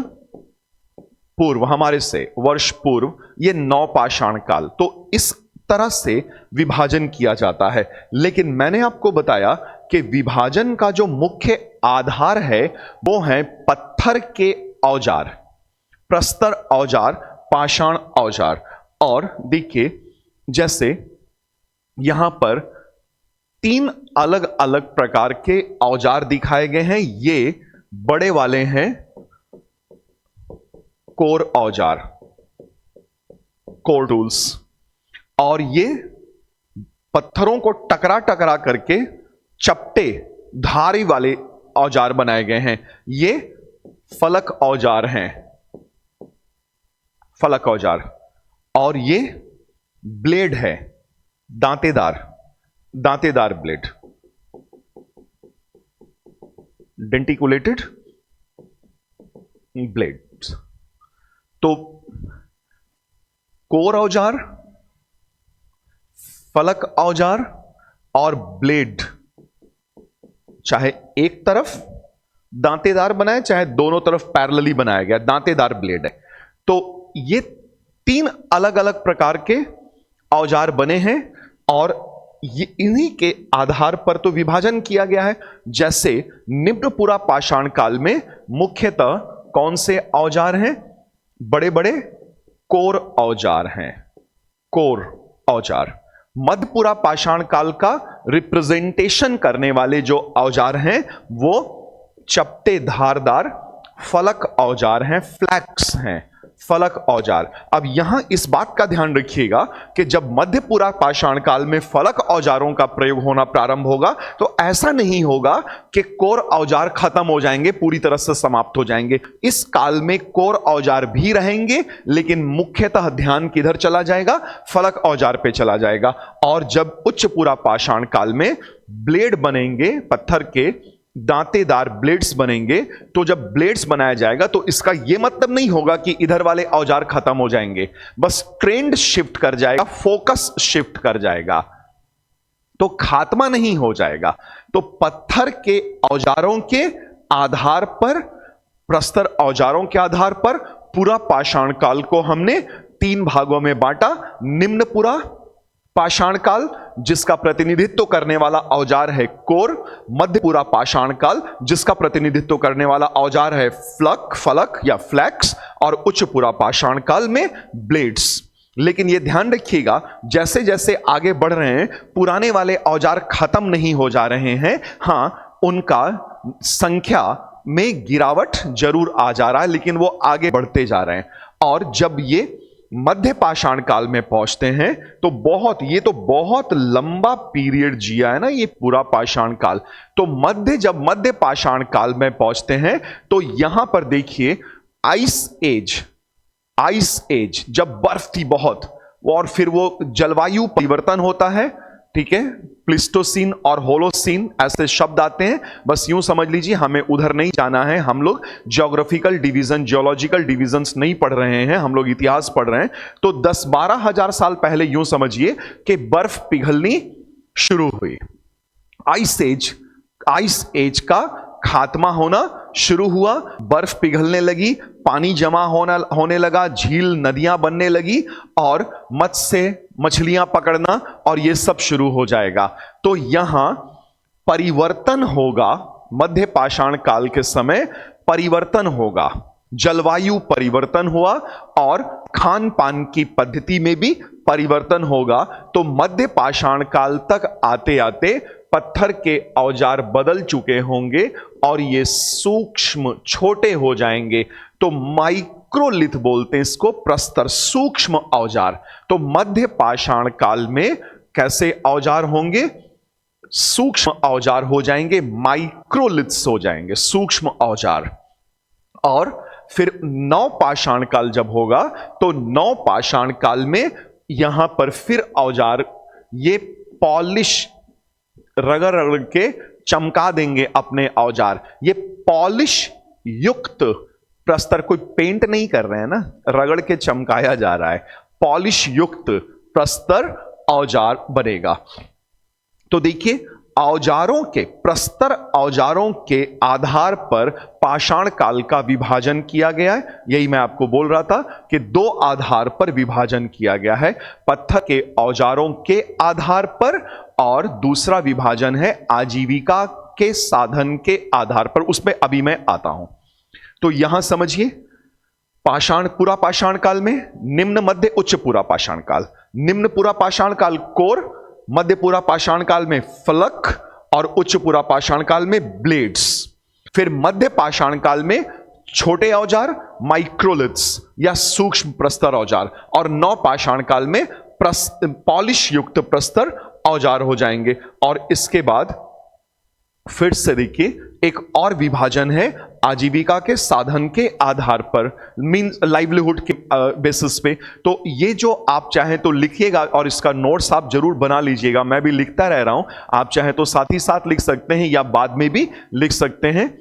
पूर्व, हमारे से वर्ष पूर्व, ये नवपाषाण काल। तो इस तरह से विभाजन किया जाता है। लेकिन मैंने आपको बताया कि विभाजन का जो मुख्य आधार है वो है पत्थर के औजार, प्रस्तर औजार, पाषाण औजार। और देखिए जैसे यहां पर 3 अलग अलग प्रकार के औजार दिखाए गए हैं। ये बड़े वाले हैं कोर औजार, कोर टूल्स, और ये पत्थरों को टकरा टकरा करके चपटे धारी वाले औजार बनाए गए हैं। ये फलक औजार हैं, फलक औजार। और ये ब्लेड है, दांतेदार ब्लेड, डेंटिकुलेटेड ब्लेड। तो कोर औजार, फलक औजार और ब्लेड, चाहे एक तरफ दांतेदार बनाए चाहे दोनों तरफ पैरेलली बनाया गया, दांतेदार ब्लेड है। तो ये 3 अलग अलग प्रकार के औजार बने हैं, और ये इन्हीं के आधार पर तो विभाजन किया गया है। जैसे निम्नपुरा पाषाण काल में मुख्यतः कौन से औजार हैं? बड़े बड़े कोर औजार हैं, कोर औजार। मध्यपुरा पाषाण काल का रिप्रेजेंटेशन करने वाले जो औजार हैं वो चपटे धारदार फलक औजार हैं, फ्लैक्स हैं, फलक औजार। अब यहां इस बात का ध्यान रखिएगा कि जब मध्यपुरा पाषाण काल में फलक औजारों का प्रयोग होना प्रारंभ होगा तो ऐसा नहीं होगा कि कोर औजार खत्म हो जाएंगे, पूरी तरह से समाप्त हो जाएंगे। इस काल में कोर औजार भी रहेंगे, लेकिन मुख्यतः ध्यान किधर चला जाएगा? फलक औजार पे चला जाएगा। और जब उच्चपुरा पाषाण काल में ब्लेड बनेंगे, पत्थर के दांतेदार ब्लेड्स बनेंगे, तो जब ब्लेड्स बनाया जाएगा तो इसका यह मतलब नहीं होगा कि इधर वाले औजार खत्म हो जाएंगे, बस ट्रेंड शिफ्ट कर जाएगा, फोकस शिफ्ट कर जाएगा, तो खात्मा नहीं हो जाएगा। तो पत्थर के औजारों के आधार पर, प्रस्तर औजारों के आधार पर पूरा पाषाण काल को हमने 3 भागों में बांटा। निम्नपुरा पाषाण काल जिसका प्रतिनिधित्व करने वाला औजार है कोर, मध्यपुरा पाषाण काल जिसका प्रतिनिधित्व करने वाला औजार है फलक या फ्लैक्स, और उच्चपुरा पाषाण काल में ब्लेड्स। लेकिन यह ध्यान रखिएगा जैसे जैसे आगे बढ़ रहे हैं पुराने वाले औजार खत्म नहीं हो जा रहे हैं, हां उनका संख्या में गिरावट जरूर आ जा रहा है, लेकिन वो आगे बढ़ते जा रहे हैं। और जब ये मध्य पाषाण काल में पहुंचते हैं तो ये तो बहुत लंबा पीरियड जिया है ना ये पूरा पाषाण काल। तो जब मध्य पाषाण काल में पहुंचते हैं तो यहां पर देखिए आइस एज जब बर्फ थी बहुत, और फिर वो जलवायु परिवर्तन होता है, ठीक है, प्लिस्टोसीन और होलोसीन ऐसे शब्द आते हैं। बस यूं समझ लीजिए, हमें उधर नहीं जाना है, हम लोग ज्योग्राफिकल डिवीजन, जियोलॉजिकल डिवीजन्स नहीं पढ़ रहे हैं, हम लोग इतिहास पढ़ रहे हैं। तो 10-12 हजार साल पहले यूं समझिए कि बर्फ पिघलनी शुरू हुई, आइस एज का खात्मा होना शुरू हुआ, बर्फ पिघलने लगी, पानी जमा होने लगा, झील नदियां बनने लगी, और मछलियां पकड़ना और यह सब शुरू हो जाएगा। तो यहां परिवर्तन होगा, मध्य पाषाण काल के समय परिवर्तन होगा। जलवायु परिवर्तन हुआ और खान पान की पद्धति में भी परिवर्तन होगा, तो मध्य पाषाण काल तक आते आते पत्थर के औजार बदल चुके होंगे और ये सूक्ष्म छोटे हो जाएंगे। तो माइक्रोलिथ बोलते हैं इसको, प्रस्तर सूक्ष्म औजार। तो मध्य पाषाण काल में कैसे औजार होंगे? सूक्ष्म औजार हो जाएंगे, माइक्रोलिथ्स हो जाएंगे, सूक्ष्म औजार। और फिर नव पाषाण काल जब होगा तो नव पाषाण काल में यहां पर फिर औजार ये पॉलिश रगड़ रगड़ के चमका देंगे अपने औजार। ये पॉलिश युक्त प्रस्तर, कोई पेंट नहीं कर रहे हैं ना, रगड़ के चमकाया जा रहा है, पॉलिश युक्त प्रस्तर औजार बनेगा। तो देखिए, औजारों के, प्रस्तर औजारों के आधार पर पाषाण काल का विभाजन किया गया है। यही मैं आपको बोल रहा था कि दो आधार पर विभाजन किया गया है, पत्थर के औजारों के आधार पर, और दूसरा विभाजन है आजीविका के साधन के आधार पर। उसमें अभी मैं आता हूं। तो यहां समझिए, पाषाण, पूरा पाषाण काल में निम्न मध्य उच्च पूरा पाषाण काल, निम्न पूरा पाषाण काल कोर, मध्य पूरा पाषाण काल में फलक और उच्च पूरा पाषाण काल में ब्लेड्स। फिर मध्य पाषाण काल में छोटे औजार माइक्रोलिथ्स या सूक्ष्म प्रस्तर औजार, और नव पाषाण काल में पॉलिश युक्त प्रस्तर औजार हो जाएंगे। और इसके बाद फिर से देखिए, एक और विभाजन है आजीविका के साधन के आधार पर, मींस लाइवलीहुड के बेसिस पे। तो ये जो आप चाहें तो लिखिएगा और इसका नोट्स आप जरूर बना लीजिएगा, मैं भी लिखता रह रहा हूं, आप चाहें तो साथ ही साथ लिख सकते हैं या बाद में भी लिख सकते हैं,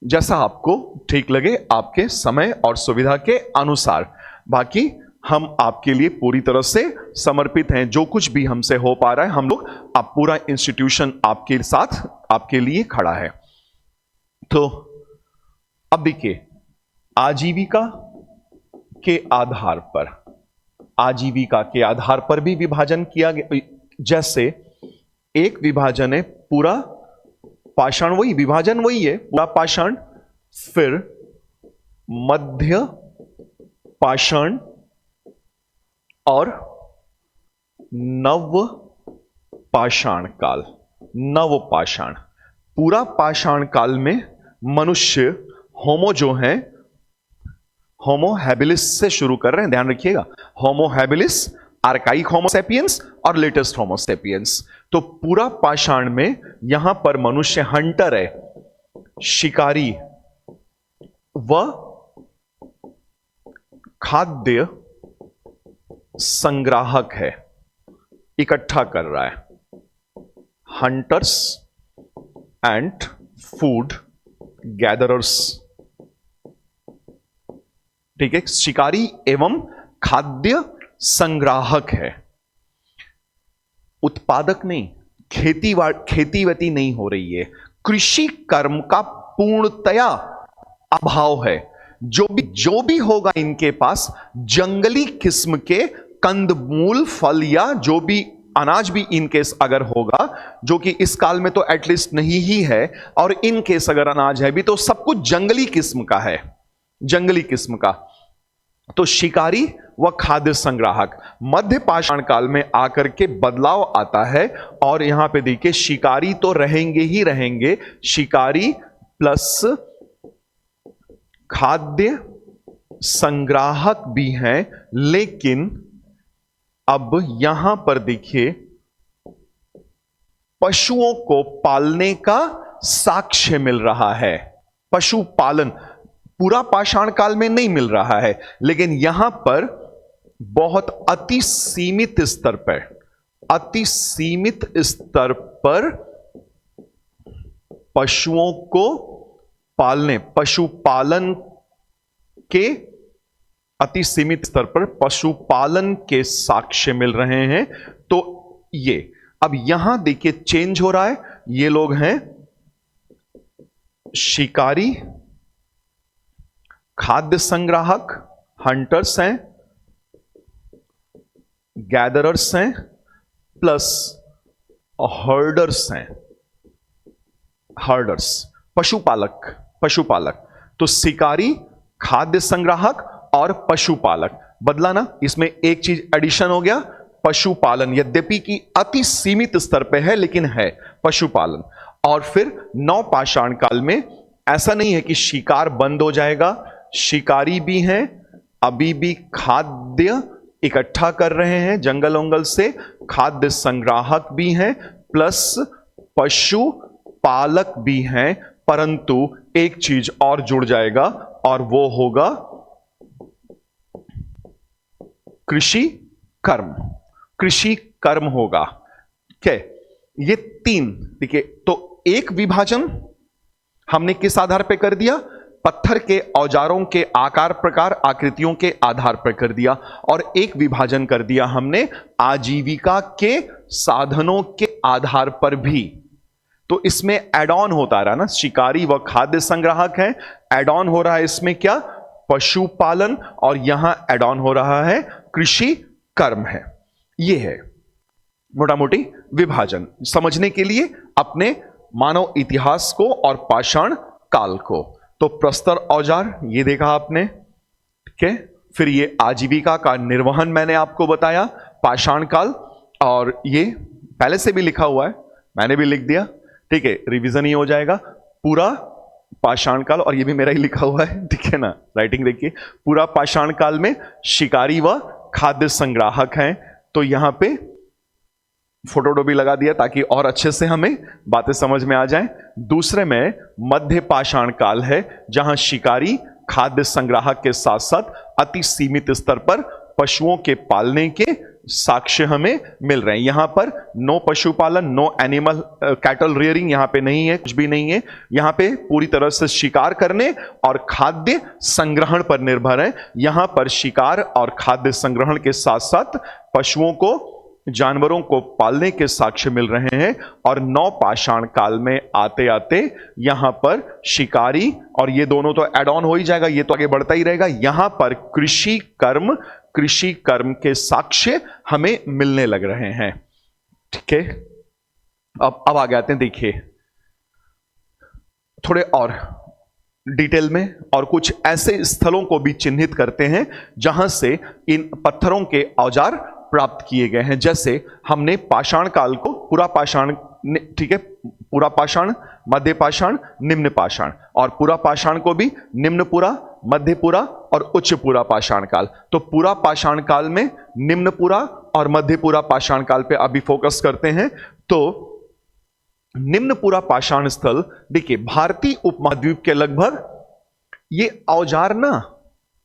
जैसा आपको ठीक लगे आपके समय और सुविधा के अनुसार। बाकी हम आपके लिए पूरी तरह से समर्पित हैं, जो कुछ भी हमसे हो पा रहा है हम लोग, आप पूरा इंस्टीट्यूशन आपके साथ आपके लिए खड़ा है। तो अब देखिए, आजीविका के आधार पर, आजीविका के आधार पर भी विभाजन किया गया। जैसे एक विभाजन है पूरा पाषाण, वही विभाजन वही है, पूरा पाषाण, फिर मध्य पाषाण और नव पाषाण काल। नव पाषाण, पूरा पाषाण काल में मनुष्य होमो जो है, होमो हैबिलिस से शुरू कर रहे हैं, ध्यान रखिएगा, होमो हैबिलिस, आर्काइक होमो सेपियंस और लेटेस्ट होमो सेपियंस। तो पूरा पाषाण में यहां पर मनुष्य हंटर है, शिकारी व खाद्य संग्राहक है, इकट्ठा कर रहा है, हंटर्स एंड फूड गैदरर्स। ठीक है, शिकारी एवं खाद्य संग्राहक है, उत्पादक नहीं, खेती नहीं हो रही है, कृषि कर्म का पूर्णतया अभाव है। जो भी होगा इनके पास जंगली किस्म के कंदमूल, फल या जो भी अनाज भी इन केस अगर होगा, जो कि इस काल में तो एटलीस्ट नहीं ही है, और इन केस अगर अनाज है भी तो सब कुछ जंगली किस्म का है, जंगली किस्म का। तो शिकारी व खाद्य संग्राहक, मध्य पाषाण काल में आकर के बदलाव आता है, और यहां पे देखिए शिकारी तो रहेंगे ही रहेंगे, शिकारी प्लस खाद्य संग्राहक भी हैं, लेकिन अब यहां पर देखिए पशुओं को पालने का साक्ष्य मिल रहा है। पशुपालन पूरा पाषाण काल में नहीं मिल रहा है, लेकिन यहां पर बहुत अति सीमित स्तर पर, अति सीमित स्तर पर पशुओं को पालने, पशुपालन के अति सीमित स्तर पर पशुपालन के साक्ष्य मिल रहे हैं। तो ये अब यहां देखिए चेंज हो रहा है, ये लोग हैं शिकारी, खाद्य संग्राहक, हंटर्स हैं, गैदरर्स हैं, प्लस हर्डर्स हैं, हर्डर्स पशुपालक, पशुपालक। तो शिकारी, खाद्य संग्राहक और पशुपालक। बदला ना, इसमें एक चीज एडिशन हो गया, पशुपालन, यद्यपि कि अति सीमित स्तर पे है लेकिन है पशुपालन। और फिर नवपाषाण काल में ऐसा नहीं है कि शिकार बंद हो जाएगा, शिकारी भी हैं, अभी भी खाद्य इकट्ठा कर रहे हैं जंगल वंगल से, खाद्य संग्राहक भी हैं, प्लस पशु पालक भी हैं, परंतु एक चीज और जुड़ जाएगा और वो होगा कृषि कर्म। कृषि कर्म होगा। क्या ये तीन, देखिए, तो एक विभाजन हमने किस आधार पर कर दिया? पत्थर के औजारों के आकार प्रकार आकृतियों के आधार पर कर दिया। और एक विभाजन कर दिया हमने आजीविका के साधनों के आधार पर भी। तो इसमें एड ऑन होता रहा ना, शिकारी व खाद्य संग्राहक है, एड ऑन हो रहा है इसमें क्या? पशुपालन, और यहां एड ऑन हो रहा है कृषि कर्म है। यह है मोटा मोटी विभाजन, समझने के लिए अपने मानव इतिहास को और पाषाण काल को। तो प्रस्तर औजार ये देखा आपने, ठीक है। फिर ये आजीविका का निर्वहन मैंने आपको बताया, पाषाण काल, और ये पहले से भी लिखा हुआ है, मैंने भी लिख दिया, ठीक है, रिवीजन ही हो जाएगा। पूरा पाषाण काल, और ये भी मेरा ही लिखा हुआ है, ठीक है ना, राइटिंग देखिए। पूरा पाषाण काल में शिकारी व खाद्य संग्राहक हैं, तो यहां पे फोटो भी लगा दिया ताकि और अच्छे से हमें बातें समझ में आ जाएं। दूसरे में मध्य पाषाण काल है, जहां शिकारी खाद्य संग्राहक के साथ साथ अति सीमित स्तर पर पशुओं के पालने के साक्ष्य हमें मिल रहे हैं। यहां पर नो पशुपालन, नो एनिमल कैटल रियरिंग यहां पे नहीं है, कुछ भी नहीं है। यहां पे पूरी तरह से शिकार करने और खाद्य संग्रहण पर निर्भर है। यहां पर शिकार और खाद्य संग्रहण के साथ साथ पशुओं को, जानवरों को पालने के साक्ष्य मिल रहे हैं। और नवपाषाण काल में आते आते यहां पर शिकारी, और ये दोनों तो एड ऑन हो ही जाएगा, ये तो आगे बढ़ता ही रहेगा। यहां पर कृषि कर्म के साक्ष्य हमें मिलने लग रहे हैं, ठीक है। अब आगे आते हैं, देखिए थोड़े और डिटेल में, और कुछ ऐसे स्थलों को भी चिन्हित करते हैं जहां से इन पत्थरों के औजार प्राप्त किए गए हैं। जैसे हमने पाषाण काल को पूरा पाषाण, ठीक है, पूरा पाषाण, मध्य पाषाण, निम्न पाषाण, और पूरा पाषाण को भी निम्न पुरा, मध्य पुरा और उच्च पुरा पाषाण काल। तो पूरा पाषाण काल में निम्न पुरा और मध्य पुरा पाषाण काल पे अभी फोकस करते हैं। तो निम्न पुरा पाषाण स्थल, देखिए भारतीय उपमहाद्वीप के लगभग ये औजार ना,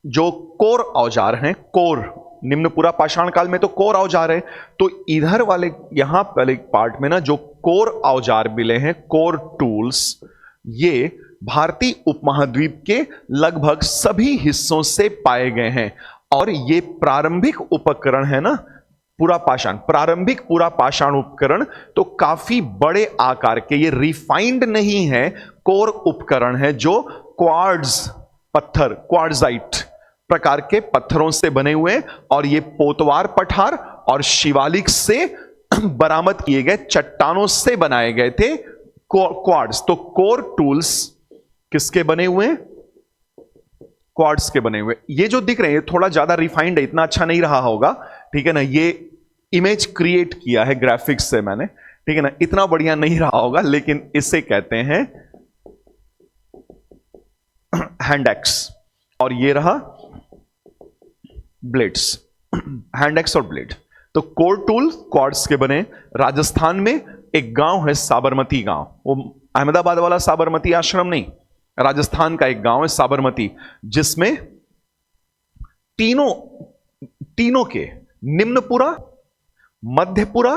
जो कोर औजार हैं, कोर, निम्न पुरा पाषाण काल में तो कोर औजार है, तो इधर वाले यहां वाले पार्ट में ना जो कोर औजार मिले हैं, कोर टूल्स, ये भारतीय उपमहाद्वीप के लगभग सभी हिस्सों से पाए गए हैं। और ये प्रारंभिक उपकरण है ना, पूरा पाषाण, प्रारंभिक पूरा पाषाण उपकरण तो काफी बड़े आकार के, ये रिफाइंड नहीं है, कोर उपकरण है जो क्वार्ट्ज पत्थर, क्वार्ट्जाइट प्रकार के पत्थरों से बने हुए, और ये पोतवार पठार और शिवालिक से बरामद किए गए चट्टानों से बनाए गए थे क्वार्ट्ज। तो कोर टूल्स किसके बने हुए? क्वार्ट्ज के बने हुए। ये जो दिख रहे हैं थोड़ा ज्यादा रिफाइंड है, इतना अच्छा नहीं रहा होगा, ठीक है ना। ये इमेज क्रिएट किया है ग्राफिक्स से मैंने, ठीक है ना, इतना बढ़िया नहीं रहा होगा, लेकिन इसे कहते हैं हैंड एक्स, और ये रहा ब्लेड्स, हैंड एक्स और ब्लेड। तो कोर टूल क्वार्ट्ज के बने। राजस्थान में एक गांव है साबरमती गांव, वो अहमदाबाद वाला साबरमती आश्रम नहीं, राजस्थान का एक गांव है साबरमती, जिसमें तीनों के निम्नपुरा, मध्यपुरा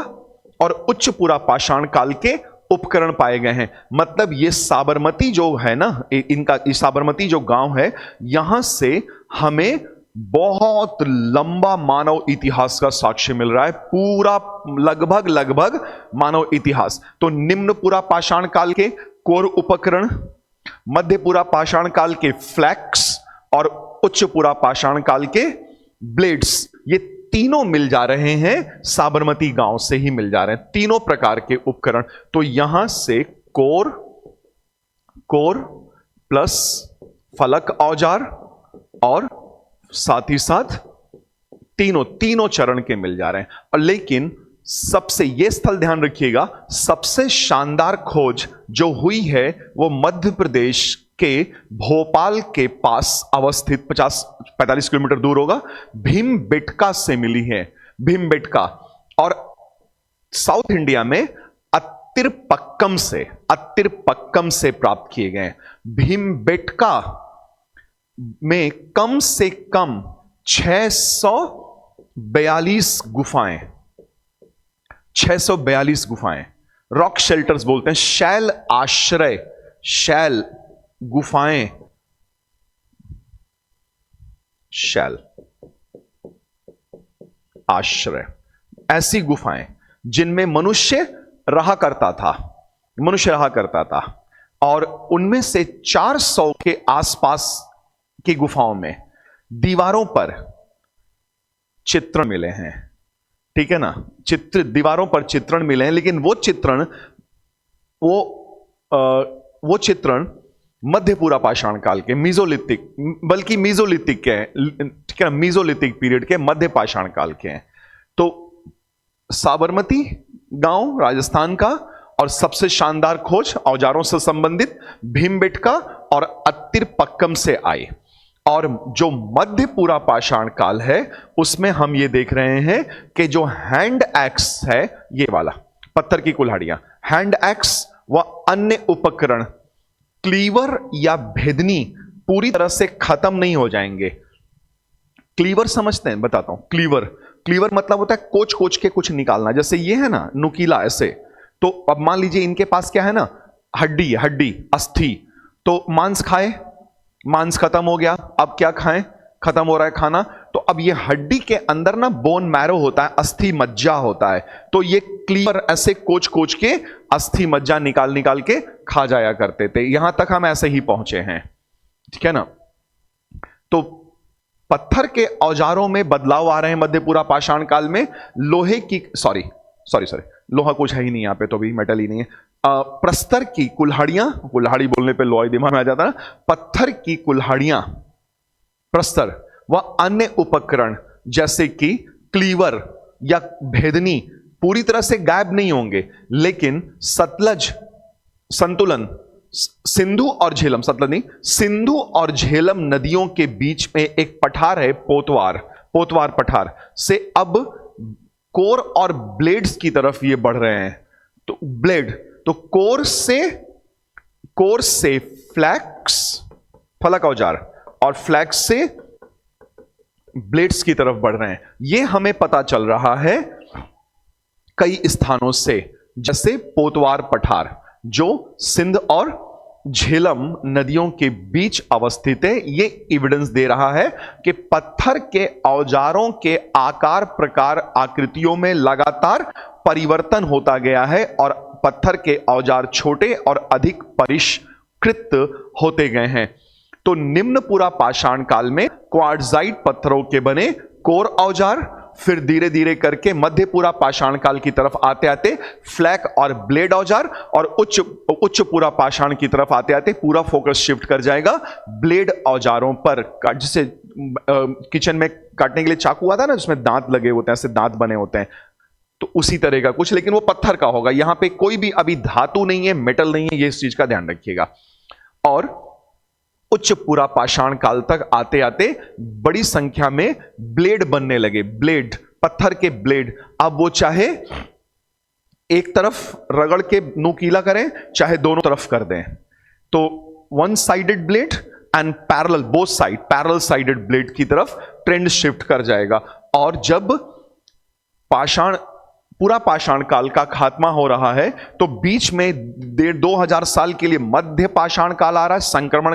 और उच्चपुरा पाषाण काल के उपकरण पाए गए हैं। मतलब ये साबरमती जो है ना, इनका साबरमती जो गांव है, यहां से हमें बहुत लंबा मानव इतिहास का साक्ष्य मिल रहा है, पूरा लगभग मानव इतिहास। तो निम्नपुरा पाषाण काल के कोर उपकरण, मध्यपुरा पाषाण काल के फ्लैक्स और उच्चपुरा पाषाण काल के ब्लेड्स, ये तीनों मिल जा रहे हैं साबरमती गांव से ही मिल जा रहे हैं, तीनों प्रकार के उपकरण। तो यहां से कोर प्लस फलक औजार और साथ ही साथ तीनों तीनों चरण के मिल जा रहे हैं। और लेकिन सबसे, यह स्थल ध्यान रखिएगा, सबसे शानदार खोज जो हुई है वो मध्य प्रदेश के भोपाल के पास अवस्थित 50-45 किलोमीटर दूर होगा, भीमबेटका से मिली है। भीमबेटका, और साउथ इंडिया में अत्तिरपक्कम से प्राप्त किए गए। भीमबेटका में कम से कम 642 गुफाएं, 642 गुफाएं, रॉक शेल्टर्स बोलते हैं, शैल आश्रय, शैल गुफाएं, शैल आश्रय, ऐसी गुफाएं जिनमें मनुष्य रहा करता था। और उनमें से 400 के आसपास की गुफाओं में दीवारों पर चित्रण मिले हैं। ठीक है ना, दीवारों पर चित्रण मिले हैं, लेकिन वो चित्रण मध्यपूरा पाषाण काल के, मीजोलिथिक, बल्कि मीजोलिथिक के हैं, ठीक है, मीजोलिथिक पीरियड के, मध्य पाषाण काल के हैं। तो साबरमती गांव राजस्थान का, और सबसे शानदार खोज औजारों से संबंधित भीमबेटका और अत्तिरपक्कम से आई। और जो मध्यपूरा पाषाण काल है उसमें हम ये देख रहे हैं कि जो हैंड एक्स है, ये वाला पत्थर की कुल्हाड़ियां, हैंड एक्स व अन्य उपकरण, क्लीवर या भेदनी पूरी तरह से खत्म नहीं हो जाएंगे। क्लीवर समझते हैं, बताता हूं। क्लीवर मतलब होता है कोच कोच के कुछ निकालना। जैसे ये है ना नुकीला ऐसे, तो अब मान लीजिए इनके पास क्या है ना, हड्डी, अस्थि, तो मांस खाए, मांस खत्म हो गया, अब क्या खाएं, खत्म हो रहा है खाना, तो अब ये हड्डी के अंदर ना बोन मैरो होता है, अस्थि मज्जा होता है, तो ये क्लीवर ऐसे कोच कोच के अस्थि मज्जा निकाल के खा जाया करते थे। यहां तक हम ऐसे ही पहुंचे हैं, ठीक है ना। तो पत्थर के औजारों में बदलाव आ रहे हैं मध्यपूरा पाषाण काल में। लोहे की, सॉरी, लोहा कुछ है ही नहीं यहां पे, तो भी मेटल ही नहीं है। प्रस्तर की कुल्हाड़ियां, कुल्हाड़ी बोलने पे लोहा दिमाग में आ जाता है, पत्थर की कुल्हाड़ियां, प्रस्तर व अन्य उपकरण जैसे कि क्लीवर या भेदनी पूरी तरह से गायब नहीं होंगे, लेकिन संतुलन, सिंधु और झेलम, सतलज नहीं, सिंधु और झेलम नदियों के बीच में एक पठार है, पोतवार पठार से अब कोर और ब्लेड्स की तरफ ये बढ़ रहे हैं। तो ब्लेड, तो कोर से फ्लैक्स, फलक औजार, और फ्लैक्स से ब्लेड्स की तरफ बढ़ रहे हैं। यह हमें पता चल रहा है कई स्थानों से, जैसे पोतवार पठार जो सिंध और झेलम नदियों के बीच अवस्थित है। यह एविडेंस दे रहा है कि पत्थर के औजारों के आकार, प्रकार, आकृतियों में लगातार परिवर्तन होता गया है और पत्थर के औजार छोटे और अधिक परिष्कृत होते गए हैं। तो निम्नपूरा पाषाण काल में क्वार्ट्जाइट पत्थरों के बने कोर औजार, फिर धीरे धीरे करके मध्यपूरा पाषाण काल की तरफ आते आते फ्लैक और ब्लेड औजार, और उच्च पूरा पाषाण की तरफ आते आते पूरा फोकस शिफ्ट कर जाएगा ब्लेड औजारों पर। जिसे किचन में काटने के लिए चाकू आता है ना, जिसमें दांत लगे होते हैं, ऐसे दांत बने होते हैं, तो उसी तरह का कुछ, लेकिन वो पत्थर का होगा। यहां पे कोई भी अभी धातु नहीं है, मेटल नहीं है, ये इस चीज का ध्यान रखिएगा। और उच्च पूरा पाषाण काल तक आते आते बड़ी संख्या में ब्लेड बनने लगे। ब्लेड, पत्थर के ब्लेड, अब वो चाहे एक तरफ रगड़ के नुकीला करें, चाहे दोनों तरफ कर दें। तो one sided blade and parallel, both side, parallel sided blade की तरफ ट्रेंड शिफ्ट कर जाएगा। और जब पूरा पाषाण काल का खात्मा हो रहा है, तो बीच में 2500 साल के लिए मध्य पाषाण काल आ रहा है, संक्रमण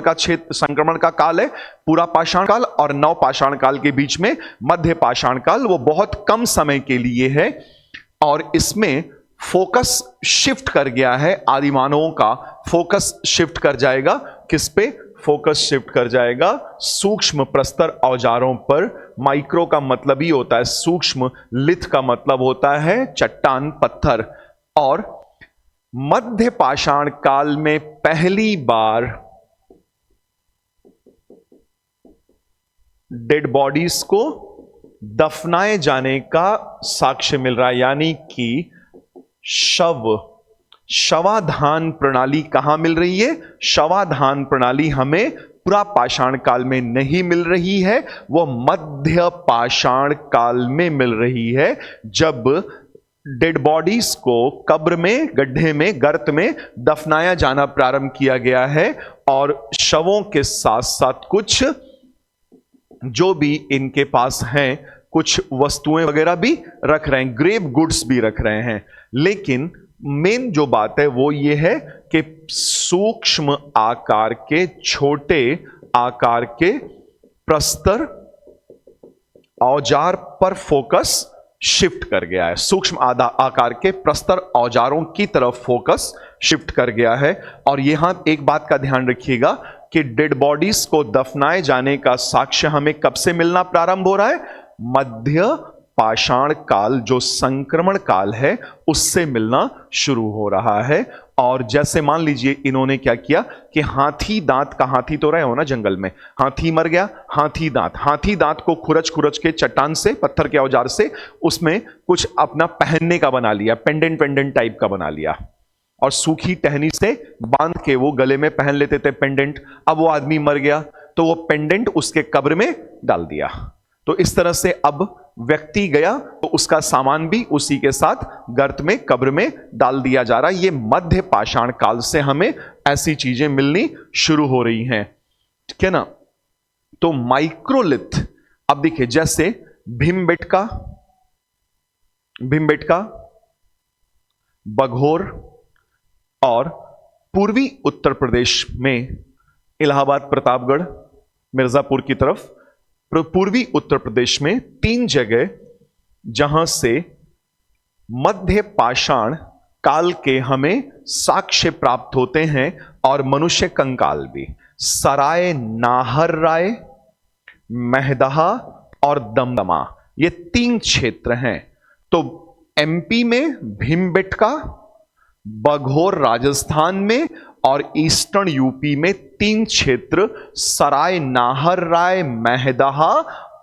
का काल है पूरा पाषाण काल, और नव पाषाण काल के बीच में मध्य पाषाण काल, वो बहुत कम समय के लिए है। और इसमें फोकस शिफ्ट कर गया है, आदिमानवों का फोकस शिफ्ट कर जाएगा किस पे? फोकस शिफ्ट कर जाएगा सूक्ष्म प्रस्तर औजारों पर। माइक्रो का मतलब ही होता है सूक्ष्म, लिथ का मतलब होता है चट्टान, पत्थर। और मध्य पाषाण काल में पहली बार डेड बॉडीज को दफनाए जाने का साक्ष्य मिल रहा है, यानी कि शवाधान प्रणाली कहां मिल रही है? शवाधान प्रणाली हमें पूरा पाषाण काल में नहीं मिल रही है, वो मध्य पाषाण काल में मिल रही है, जब डेड बॉडीज को कब्र में, गड्ढे में, गर्त में दफनाया जाना प्रारंभ किया गया है, और शवों के साथ साथ कुछ जो भी इनके पास हैं, कुछ वस्तुएं वगैरह भी रख रहे हैं, ग्रेव गुड्स भी रख रहे हैं। लेकिन मेन जो बात है वो ये है कि सूक्ष्म आकार के, छोटे आकार के प्रस्तर औजार पर फोकस शिफ्ट कर गया है। सूक्ष्म आकार के प्रस्तर औजारों की तरफ फोकस शिफ्ट कर गया है। और यहां एक बात का ध्यान रखिएगा कि डेड बॉडीज को दफनाए जाने का साक्ष्य हमें कब से मिलना प्रारंभ हो रहा है? मध्य पाषाण काल, जो संक्रमण काल है, उससे मिलना शुरू हो रहा है। और जैसे मान लीजिए इन्होंने क्या किया कि हाथी दांत का, हाथी तो रहे हो ना जंगल में, हाथी मर गया, हाथी दांत को खुरच खुरच के चट्टान से, पत्थर के औजार से उसमें कुछ अपना पहनने का बना लिया, पेंडेंट टाइप का बना लिया, और सूखी टहनी से बांध के वो गले में पहन लेते थे पेंडेंट। अब वो आदमी मर गया तो वो पेंडेंट उसके कब्र में डाल दिया। तो इस तरह से अब व्यक्ति गया तो उसका सामान भी उसी के साथ गर्त में, कब्र में डाल दिया जा रहा है। ये मध्य पाषाण काल से हमें ऐसी चीजें मिलनी शुरू हो रही हैं, ठीक है ना। तो माइक्रोलिथ, अब देखिए जैसे भीमबेटका, बघोर, और पूर्वी उत्तर प्रदेश में इलाहाबाद, प्रतापगढ़, मिर्जापुर की तरफ, पूर्वी उत्तर प्रदेश में 3 जगह जहां से मध्य पाषाण काल के हमें साक्ष्य प्राप्त होते हैं, और मनुष्य कंकाल भी। सराय नाहर राय, महदहा और दमदमा, ये 3 क्षेत्र हैं। तो एमपी में भीमबेटका, बघोर राजस्थान में, और ईस्टर्न यूपी में 3 क्षेत्र, सराय नाहर राय, महदहा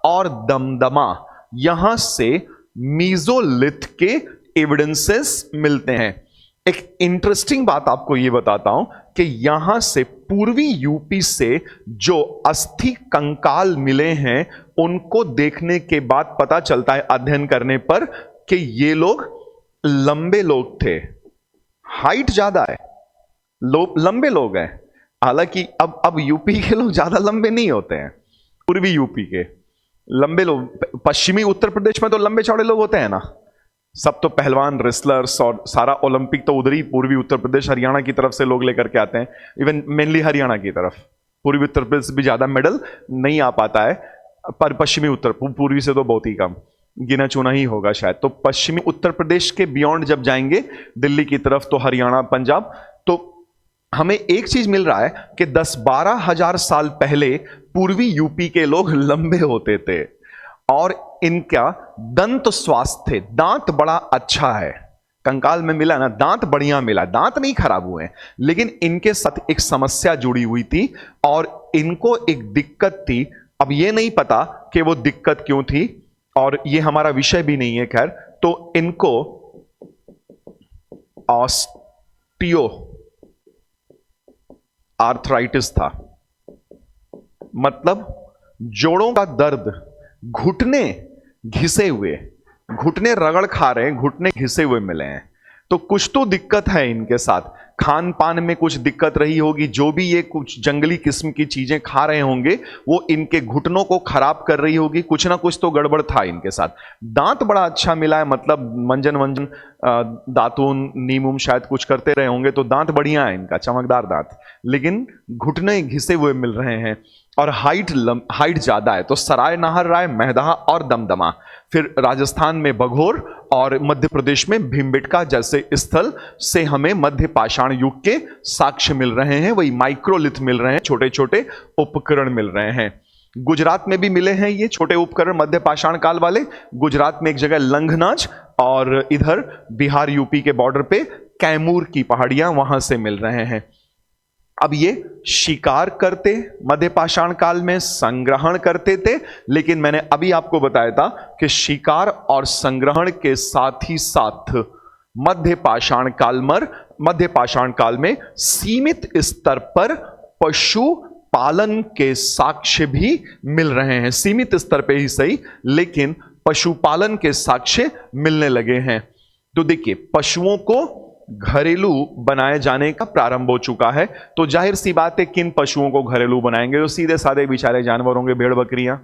और दमदमा, यहां से मीजोलिथ के एविडेंसेस मिलते हैं। एक इंटरेस्टिंग बात आपको यह बताता हूं कि यहां से पूर्वी यूपी से जो अस्थि कंकाल मिले हैं, उनको देखने के बाद पता चलता है, अध्ययन करने पर, कि ये लोग लंबे लोग थे, हाइट ज्यादा है, लंबे लोग हैं। हालांकि अब यूपी के लोग ज्यादा लंबे नहीं होते हैं, पूर्वी यूपी के लंबे लोग। पश्चिमी उत्तर प्रदेश में तो लंबे चौड़े लोग होते हैं ना, सब तो पहलवान, रेसलर्स, और सारा ओलंपिक तो उधर ही पूर्वी उत्तर प्रदेश, हरियाणा की तरफ से लोग लेकर के आते हैं। इवन मेनली हरियाणा की तरफ, पूर्वी उत्तर प्रदेश भी ज्यादा मेडल नहीं आ पाता है, पर पश्चिमी उत्तर, पूर्वी से तो बहुत ही कम, गिना चुना ही होगा शायद। तो पश्चिमी उत्तर प्रदेश के बियॉन्ड जब जाएंगे दिल्ली की तरफ, तो हरियाणा, पंजाब, तो हमें एक चीज मिल रहा है कि 10-12 हजार साल पहले पूर्वी यूपी के लोग लंबे होते थे, और इनका दंत स्वास्थ्य, दांत बड़ा अच्छा है। कंकाल में मिला ना, दांत बढ़िया मिला, दांत नहीं खराब हुए, लेकिन इनके साथ एक समस्या जुड़ी हुई थी, और इनको एक दिक्कत थी। अब यह नहीं पता कि वो दिक्कत क्यों थी, और ये हमारा विषय भी नहीं है, खैर। तो इनको ऑस्टियो आर्थराइटिस था, मतलब जोड़ों का दर्द, घुटने घिसे हुए, घुटने रगड़ खा रहे हैं, घुटने घिसे हुए मिले हैं। तो कुछ तो दिक्कत है इनके साथ, खान पान में कुछ दिक्कत रही होगी, जो भी ये कुछ जंगली किस्म की चीजें खा रहे होंगे वो इनके घुटनों को खराब कर रही होगी, कुछ ना कुछ तो गड़बड़ था इनके साथ। दांत बड़ा अच्छा मिला है, मतलब मंजन वंजन, दातून, नीम शायद कुछ करते रहे होंगे, तो दांत बढ़िया है इनका, चमकदार दांत, लेकिन घुटने घिसे हुए मिल रहे हैं, और हाइट ज्यादा है। तो सराय नाहर राय, महदहा और दमदमा, फिर राजस्थान में बघोर, और मध्य प्रदेश में भीमबेटका जैसे स्थल से हमें मध्य पाषाण युग के साक्ष्य मिल रहे हैं, वही माइक्रोलिथ मिल रहे हैं, छोटे छोटे उपकरण मिल रहे हैं। गुजरात में भी मिले हैं ये छोटे उपकरण मध्य पाषाण काल वाले। गुजरात में एक जगह लंघनाज, और इधर बिहार यूपी के बॉर्डर पे कैमूर की पहाड़ियां, वहां से मिल रहे हैं। अब ये शिकार करते मध्य पाषाण काल में, संग्रहण करते थे, लेकिन मैंने अभी आपको बताया था कि शिकार और संग्रहण के साथ ही साथ मध्य पाषाण काल में सीमित स्तर पर पशु पालन के साक्ष्य भी मिल रहे हैं। सीमित स्तर पे ही सही, लेकिन पशुपालन के साक्ष्य मिलने लगे हैं। तो देखिए, पशुओं को घरेलू बनाए जाने का प्रारंभ हो चुका है। तो जाहिर सी बात है, किन पशुओं को घरेलू बनाएंगे? जो सीधे साधे बेचारे जानवर होंगे, भेड़ बकरियां।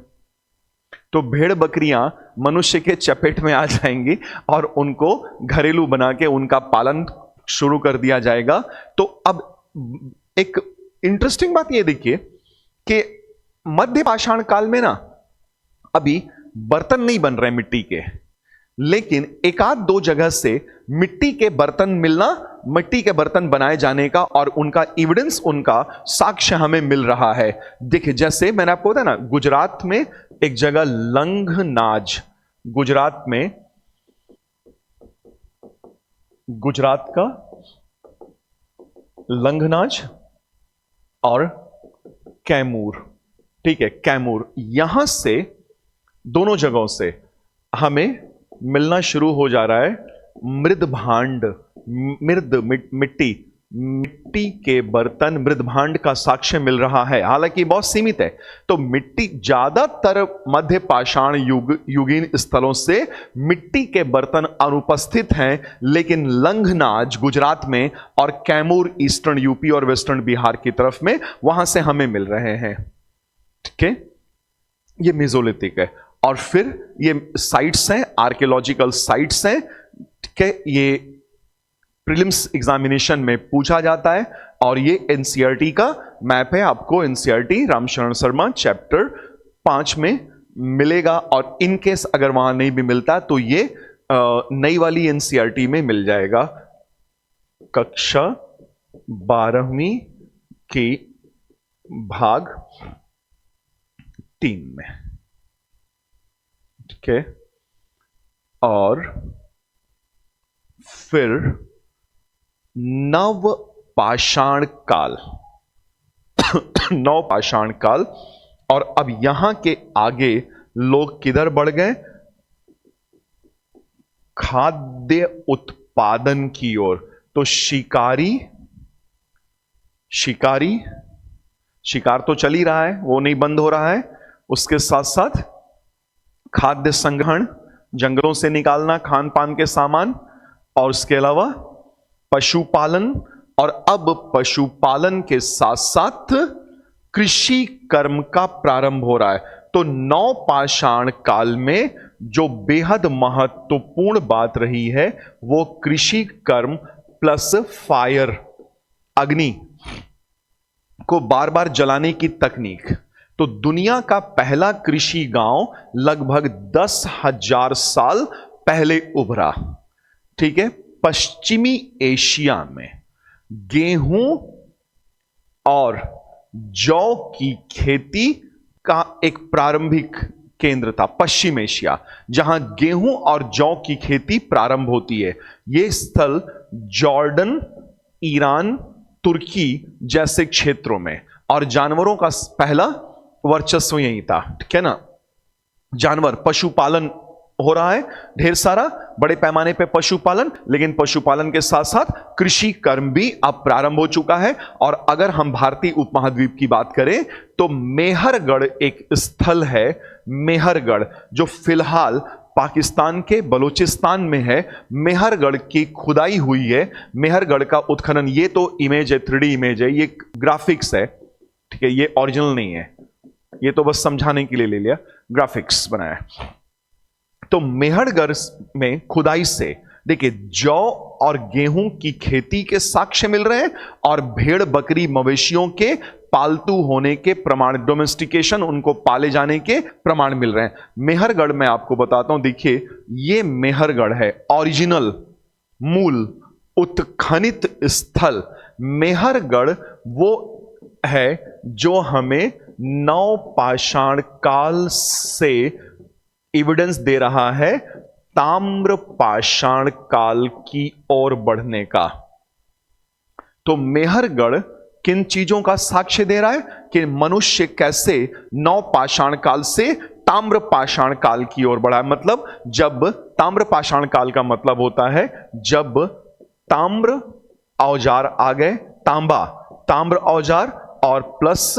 तो भेड़ बकरियां मनुष्य के चपेट में आ जाएंगी और उनको घरेलू बना के उनका पालन शुरू कर दिया जाएगा। तो अब एक इंटरेस्टिंग बात यह देखिए कि मध्य पाषाण काल में ना अभी बर्तन नहीं बन रहे मिट्टी के, लेकिन एक आध दो जगह से मिट्टी के बर्तन मिलना, मिट्टी के बर्तन बनाए जाने का और उनका एविडेंस, उनका साक्ष्य हमें मिल रहा है। देखिए, जैसे मैंने आपको बताया ना, गुजरात में एक जगह लंघनाज, गुजरात में, गुजरात का लंघनाज और कैमूर, ठीक है, कैमूर, यहां से दोनों जगहों से हमें मिलना शुरू हो जा रहा है मृद भांड, मिट्टी के बर्तन, मृद भांड का साक्ष्य मिल रहा है, हालांकि बहुत सीमित है। तो मिट्टी, ज्यादातर मध्य पाषाण युगीन स्थलों से मिट्टी के बर्तन अनुपस्थित हैं, लेकिन लंघनाज गुजरात में और कैमूर ईस्टर्न यूपी और वेस्टर्न बिहार की तरफ में, वहां से हमें मिल रहे हैं। ठीक है, ये मेसोलिथिक है। और फिर ये साइट्स हैं, आर्कियोलॉजिकल साइट्स हैं, ठीक है, ये प्रीलिम्स एग्जामिनेशन में पूछा जाता है। और ये एनसीईआरटी का मैप है, आपको एनसीईआरटी रामशरण शर्मा चैप्टर 5 में मिलेगा। और इन केस अगर वहां नहीं भी मिलता तो ये नई वाली एनसीईआरटी में मिल जाएगा, कक्षा 12वीं की भाग 3 में। ठीक है, और फिर नव पाषाण काल नव पाषाण काल। और अब यहां के आगे लोग किधर बढ़ गए? खाद्य उत्पादन की ओर। तो शिकार तो चल ही रहा है, वो नहीं बंद हो रहा है। उसके साथ साथ खाद्य संग्रहण, जंगलों से निकालना खान पान के सामान, और उसके अलावा पशुपालन। और अब पशुपालन के साथ साथ कृषि कर्म का प्रारंभ हो रहा है। तो नव पाषाण काल में जो बेहद महत्वपूर्ण बात रही है वो कृषि कर्म प्लस फायर, अग्नि को बार बार जलाने की तकनीक। तो दुनिया का पहला कृषि गांव लगभग 10,000 साल पहले उभरा। ठीक है, पश्चिमी एशिया में गेहूं और जौ की खेती का एक प्रारंभिक केंद्र था। पश्चिम एशिया, जहां गेहूं और जौ की खेती प्रारंभ होती है। यह स्थल जॉर्डन, ईरान, तुर्की जैसे क्षेत्रों में, और जानवरों का पहला वर्चस्व यही था। ठीक है ना, जानवर, पशुपालन हो रहा है ढेर सारा, बड़े पैमाने पे पशुपालन, लेकिन पशुपालन के साथ साथ कृषि कर्म भी अब प्रारंभ हो चुका है। और अगर हम भारतीय उपमहाद्वीप की बात करें तो मेहरगढ़ एक स्थल है, मेहरगढ़, जो फिलहाल पाकिस्तान के बलूचिस्तान में है। मेहरगढ़ की खुदाई हुई है, मेहरगढ़ का उत्खनन। ये तो इमेज है, 3D इमेज है, ये ग्राफिक्स है, ठीक है, ये ओरिजिनल नहीं है, ये तो बस समझाने के लिए ले लिया, ग्राफिक्स बनाया। तो मेहरगढ़ में खुदाई से देखिए जौ और गेहूं की खेती के साक्ष्य मिल रहे हैं, और भेड़ बकरी मवेशियों के पालतू होने के प्रमाण, डोमेस्टिकेशन, उनको पाले जाने के प्रमाण मिल रहे हैं। मेहरगढ़ में आपको बताता हूं, देखिए ये मेहरगढ़ है, ओरिजिनल, मूल उत्खनित स्थल। मेहरगढ़ वो है जो हमें नव पाषाण काल से एविडेंस दे रहा है ताम्र पाषाण काल की ओर बढ़ने का। तो मेहरगढ़ किन चीजों का साक्ष्य दे रहा है कि मनुष्य कैसे नव पाषाण काल से ताम्र पाषाण काल की ओर बढ़ा है। मतलब जब ताम्र पाषाण काल का मतलब होता है जब ताम्र औजार आ गए, ताम्र औजार और प्लस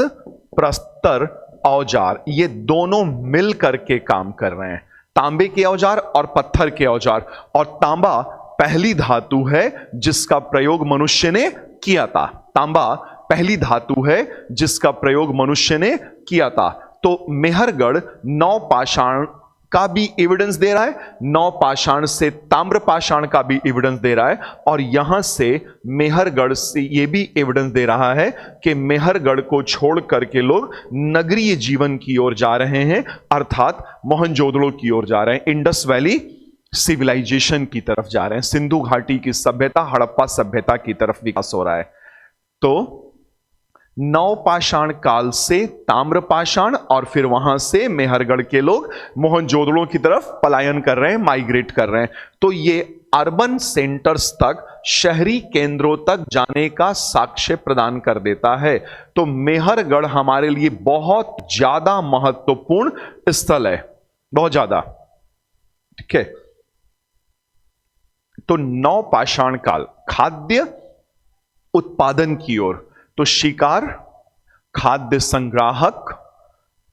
प्रस्तर औजार, ये दोनों मिल करके काम कर रहे हैं। तांबे के औजार और पत्थर के औजार। और तांबा पहली धातु है जिसका प्रयोग मनुष्य ने किया था। तांबा पहली धातु है जिसका प्रयोग मनुष्य ने किया था। तो मेहरगढ़ नौ पाषाण का भी एविडेंस दे रहा है, नौ पाषाण से ताम्र पाषाण का भी एविडेंस दे रहा है, और यहां से मेहरगढ़ से यह भी एविडेंस दे रहा है कि मेहरगढ़ को छोड़ करके लोग नगरीय जीवन की ओर जा रहे हैं, अर्थात मोहनजोदड़ो की ओर जा रहे हैं, इंडस वैली सिविलाइजेशन की तरफ जा रहे हैं, सिंधु घाटी की सभ्यता, हड़प्पा सभ्यता की तरफ विकास हो रहा है। तो नव पाषाण काल से ताम्र पाषाण और फिर वहां से मेहरगढ़ के लोग मोहनजोदड़ो की तरफ पलायन कर रहे हैं, माइग्रेट कर रहे हैं। तो ये अर्बन सेंटर्स तक, शहरी केंद्रों तक जाने का साक्ष्य प्रदान कर देता है। तो मेहरगढ़ हमारे लिए बहुत ज्यादा महत्वपूर्ण स्थल है, बहुत ज्यादा। ठीक है। तो नव पाषाण काल खाद्य उत्पादन की ओर, तो शिकार, खाद्य संग्राहक,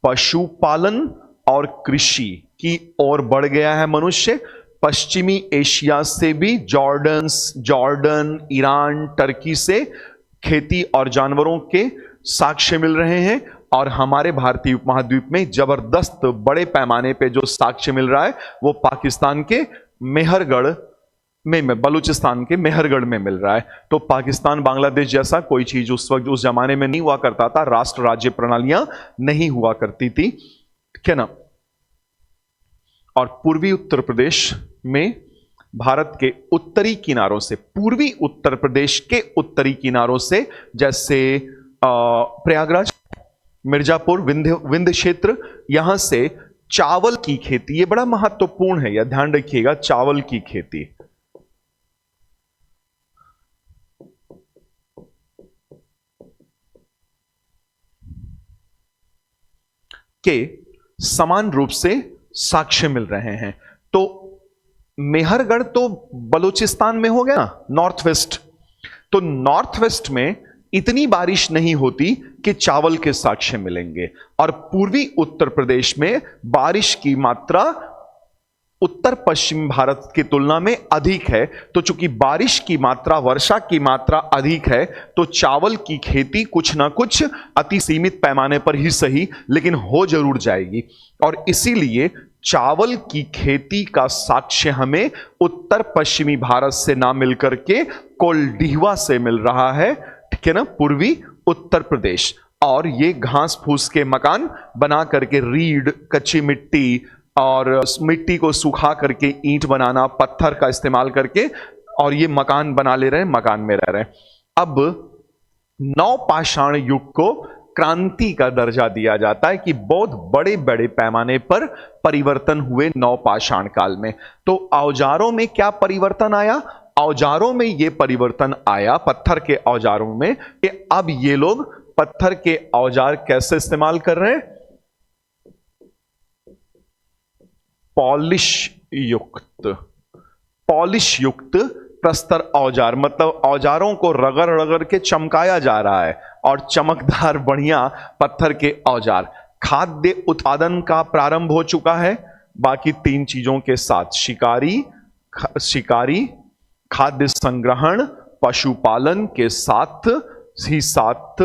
पशुपालन और कृषि की ओर बढ़ गया है मनुष्य। पश्चिमी एशिया से भी, जॉर्डन, ईरान, टर्की से खेती और जानवरों के साक्ष्य मिल रहे हैं। और हमारे भारतीय उपमहाद्वीप में जबरदस्त बड़े पैमाने पे जो साक्ष्य मिल रहा है वो पाकिस्तान के मेहरगढ़ में, बलूचिस्तान के मेहरगढ़ में मिल रहा है। तो पाकिस्तान बांग्लादेश जैसा कोई चीज उस वक्त, उस जमाने में नहीं हुआ करता था, राष्ट्र राज्य प्रणालियां नहीं हुआ करती थी, ठीक है ना। और पूर्वी उत्तर प्रदेश में भारत के उत्तरी किनारों से, पूर्वी उत्तर प्रदेश के उत्तरी किनारों से, जैसे प्रयागराज, मिर्जापुर, विंध्य क्षेत्र, यहां से चावल की खेती, ये बड़ा महत्वपूर्ण है, यह ध्यान रखिएगा, चावल की खेती के समान रूप से साक्ष्य मिल रहे हैं। तो मेहरगढ़ तो बलूचिस्तान में हो गया, नॉर्थ वेस्ट। तो नॉर्थ वेस्ट में इतनी बारिश नहीं होती कि चावल के साक्ष्य मिलेंगे, और पूर्वी उत्तर प्रदेश में बारिश की मात्रा उत्तर पश्चिम भारत की तुलना में अधिक है। तो चूंकि बारिश की मात्रा, वर्षा की मात्रा अधिक है, तो चावल की खेती कुछ ना कुछ अति सीमित पैमाने पर ही सही, लेकिन हो जरूर जाएगी। और इसीलिए चावल की खेती का साक्ष्य हमें उत्तर पश्चिमी भारत से ना मिलकर के कोल्डिहवा से मिल रहा है, ठीक है ना, पूर्वी उत्तर प्रदेश। और ये घास फूस के मकान बना करके, रीड, कच्ची मिट्टी और मिट्टी को सुखा करके ईंट बनाना, पत्थर का इस्तेमाल करके, और ये मकान बना ले रहे हैं, मकान में रह रहे हैं। अब नव पाषाण युग को क्रांति का दर्जा दिया जाता है कि बहुत बड़े बड़े पैमाने पर परिवर्तन हुए नव पाषाण काल में। तो औजारों में क्या परिवर्तन आया? औजारों में यह परिवर्तन आया, पत्थर के औजारों में, कि अब ये लोग पत्थर के औजार कैसे इस्तेमाल कर रहे हैं? पॉलिश युक्त प्रस्तर औजार, मतलब औजारों को रगड़ रगड़ के चमकाया जा रहा है, और चमकदार बढ़िया पत्थर के औजार। खाद्य उत्पादन का प्रारंभ हो चुका है, बाकी तीन चीजों के साथ, शिकारी, खाद्य संग्रहण, पशुपालन के साथ ही साथ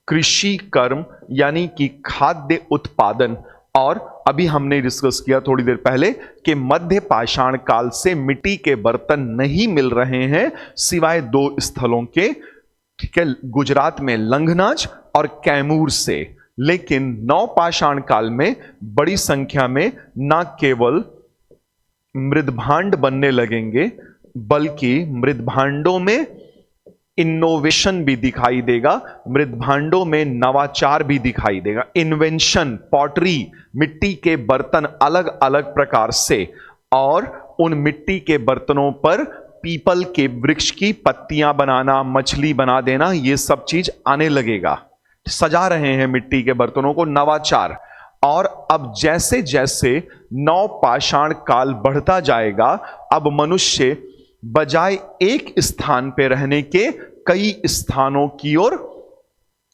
कृषि कर्म, यानी कि खाद्य उत्पादन। और अभी हमने डिस्कस किया थोड़ी देर पहले कि मध्य पाषाण काल से मिट्टी के बर्तन नहीं मिल रहे हैं, सिवाय दो स्थलों के, ठीक है, गुजरात में लंघनाज और कैमूर से। लेकिन नव पाषाण काल में बड़ी संख्या में न केवल मृदभांड बनने लगेंगे, बल्कि मृदभांडों में इनोवेशन भी दिखाई देगा, मृदभांडों में नवाचार भी दिखाई देगा। इन्वेंशन, पॉटरी, मिट्टी के बर्तन अलग अलग प्रकार से, और उन मिट्टी के बर्तनों पर पीपल के वृक्ष की पत्तियां बनाना, मछली बना देना, ये सब चीज आने लगेगा। सजा रहे हैं मिट्टी के बर्तनों को, नवाचार। और अब जैसे जैसे नवपाषाण काल बढ़ता जाएगा, अब मनुष्य बजाय एक स्थान पे रहने के कई स्थानों की ओर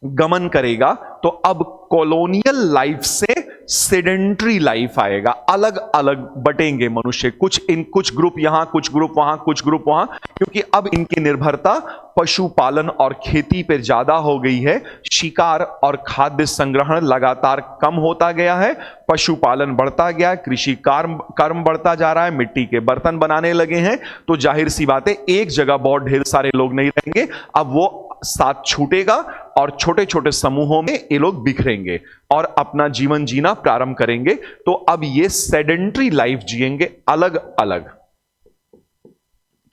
गमन करेगा। तो अब कॉलोनियल लाइफ से सेडेंट्री लाइफ आएगा। अलग अलग बटेंगे मनुष्य, कुछ ग्रुप यहां, कुछ ग्रुप वहां, कुछ ग्रुप वहां, क्योंकि अब इनकी निर्भरता पशुपालन और खेती पर ज्यादा हो गई है। शिकार और खाद्य संग्रहण लगातार कम होता गया है, पशुपालन बढ़ता गया, कृषि कर्म बढ़ता जा रहा है, मिट्टी के बर्तन बनाने लगे हैं। तो जाहिर सी बात है, एक जगह बहुत ढेर सारे लोग नहीं रहेंगे, अब वो साथ छूटेगा और छोटे छोटे समूहों में ये लोग बिखरेंगे और अपना जीवन जीना प्रारंभ करेंगे। तो अब ये सेडेंट्री लाइफ जिएंगे, अलग अलग,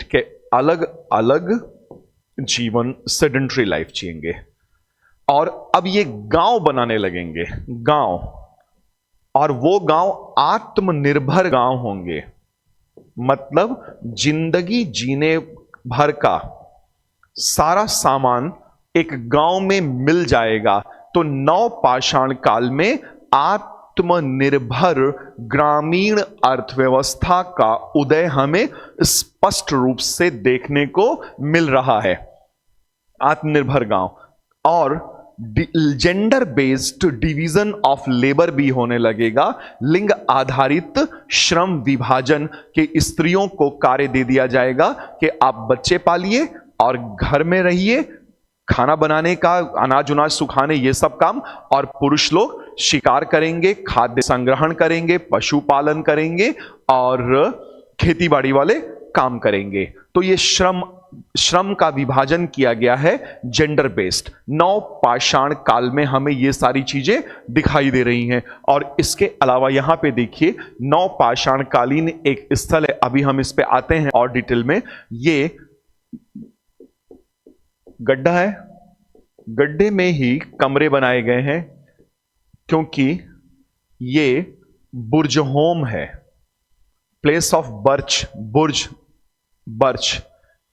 ठीक है, अलग अलग जीवन, सेडेंट्री लाइफ जिएंगे। और अब ये गांव बनाने लगेंगे, गांव, और वो गांव आत्मनिर्भर गांव होंगे। मतलब जिंदगी जीने भर का सारा सामान एक गांव में मिल जाएगा। तो नवपाषाण काल में आत्मनिर्भर ग्रामीण अर्थव्यवस्था का उदय हमें स्पष्ट रूप से देखने को मिल रहा है। आत्मनिर्भर गांव, और gender based division of labour भी होने लगेगा। लिंग आधारित श्रम विभाजन के स्त्रियों को कार्य दे दिया जाएगा कि आप बच्चे पालिए और घर में रहिए, खाना बनाने का, अनाज उनाज सुखाने, ये सब काम, और पुरुष लोग शिकार करेंगे, खाद्य संग्रहण करेंगे, पशुपालन करेंगे और खेती बाड़ी वाले काम करेंगे। तो ये श्रम का विभाजन किया गया है जेंडर बेस्ड। नवपाषाण काल में हमें ये सारी चीजें दिखाई दे रही हैं। और इसके अलावा यहां पे देखिए, नवपाषाण कालीन एक स्थल है, अभी हम इस पे आते हैं और डिटेल में। ये गड्ढा है, गड्ढे में ही कमरे बनाए गए हैं, क्योंकि ये बुर्ज होम है, place of birch,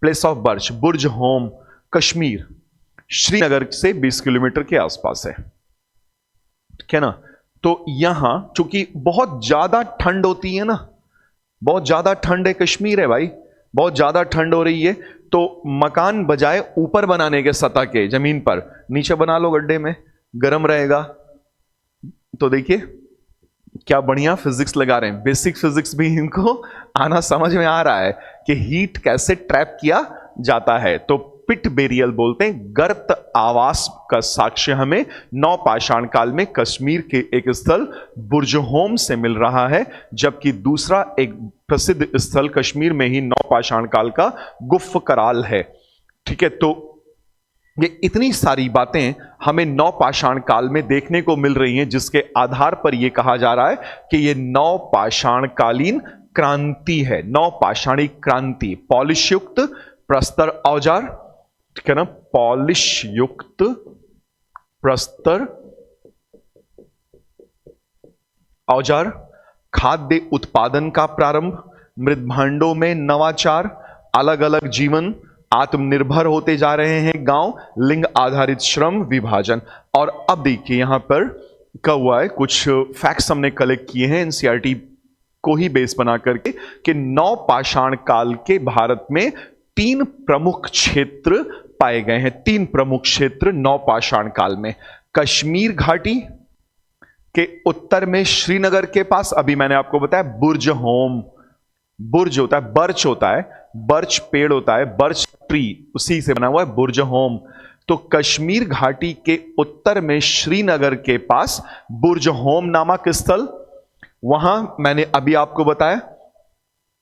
place of birch, Burj home, Kashmir, Srinagar से 20 किलोमीटर के आसपास है, ठीक है ना। तो यहां चूंकि बहुत ज्यादा ठंड होती है ना, बहुत ज्यादा ठंड है, कश्मीर है भाई, बहुत ज्यादा ठंड हो रही है, तो मकान बजाय ऊपर बनाने के सतह के, जमीन पर, नीचे बना लो गड्ढे में, गर्म रहेगा। तो देखिए क्या बढ़िया फिजिक्स लगा रहे हैं, बेसिक फिजिक्स भी इनको आना समझ में आ रहा है कि हीट कैसे ट्रैप किया जाता है। तो पिट बेरियल बोलते हैं, गर्त आवास का साक्ष्य हमें नवपाषाण काल में कश्मीर के एक स्थल बुर्जहोम से मिल रहा है, जबकि दूसरा एक प्रसिद्ध स्थल कश्मीर में ही नवपाषाण काल का गुफ कराल है, ठीक है। तो ये इतनी सारी बातें हमें नवपाषाण काल में देखने को मिल रही हैं, जिसके आधार पर यह कहा जा रहा है कि यह नवपाषाण कालीन क्रांति है, नवपाषाणी क्रांति। पॉलिश युक्त प्रस्तर औजार, ठीक है ना, पॉलिश युक्त प्रस्तर औजार, खाद्य उत्पादन का प्रारंभ, मृदभांडों में नवाचार, अलग अलग जीवन, आत्मनिर्भर होते जा रहे हैं गांव, लिंग आधारित श्रम विभाजन। और अब देखिए यहां पर क्या हुआ है, कुछ फैक्ट्स हमने कलेक्ट किए हैं एनसीईआरटी को ही बेस बना करके, कि नवपाषाण काल के भारत में 3 प्रमुख क्षेत्र पाए गए हैं। 3 प्रमुख क्षेत्र नवपाषाण काल में। कश्मीर घाटी के उत्तर में श्रीनगर के पास, अभी मैंने आपको बताया बुर्ज होम, बुर्ज होता है, बर्च होता है, बर्च पेड़ होता है, बर्च ट्री, उसी से बना हुआ है बुर्ज होम। तो कश्मीर घाटी के उत्तर में श्रीनगर के पास बुर्ज होम नामक स्थल, वहां मैंने अभी आपको बताया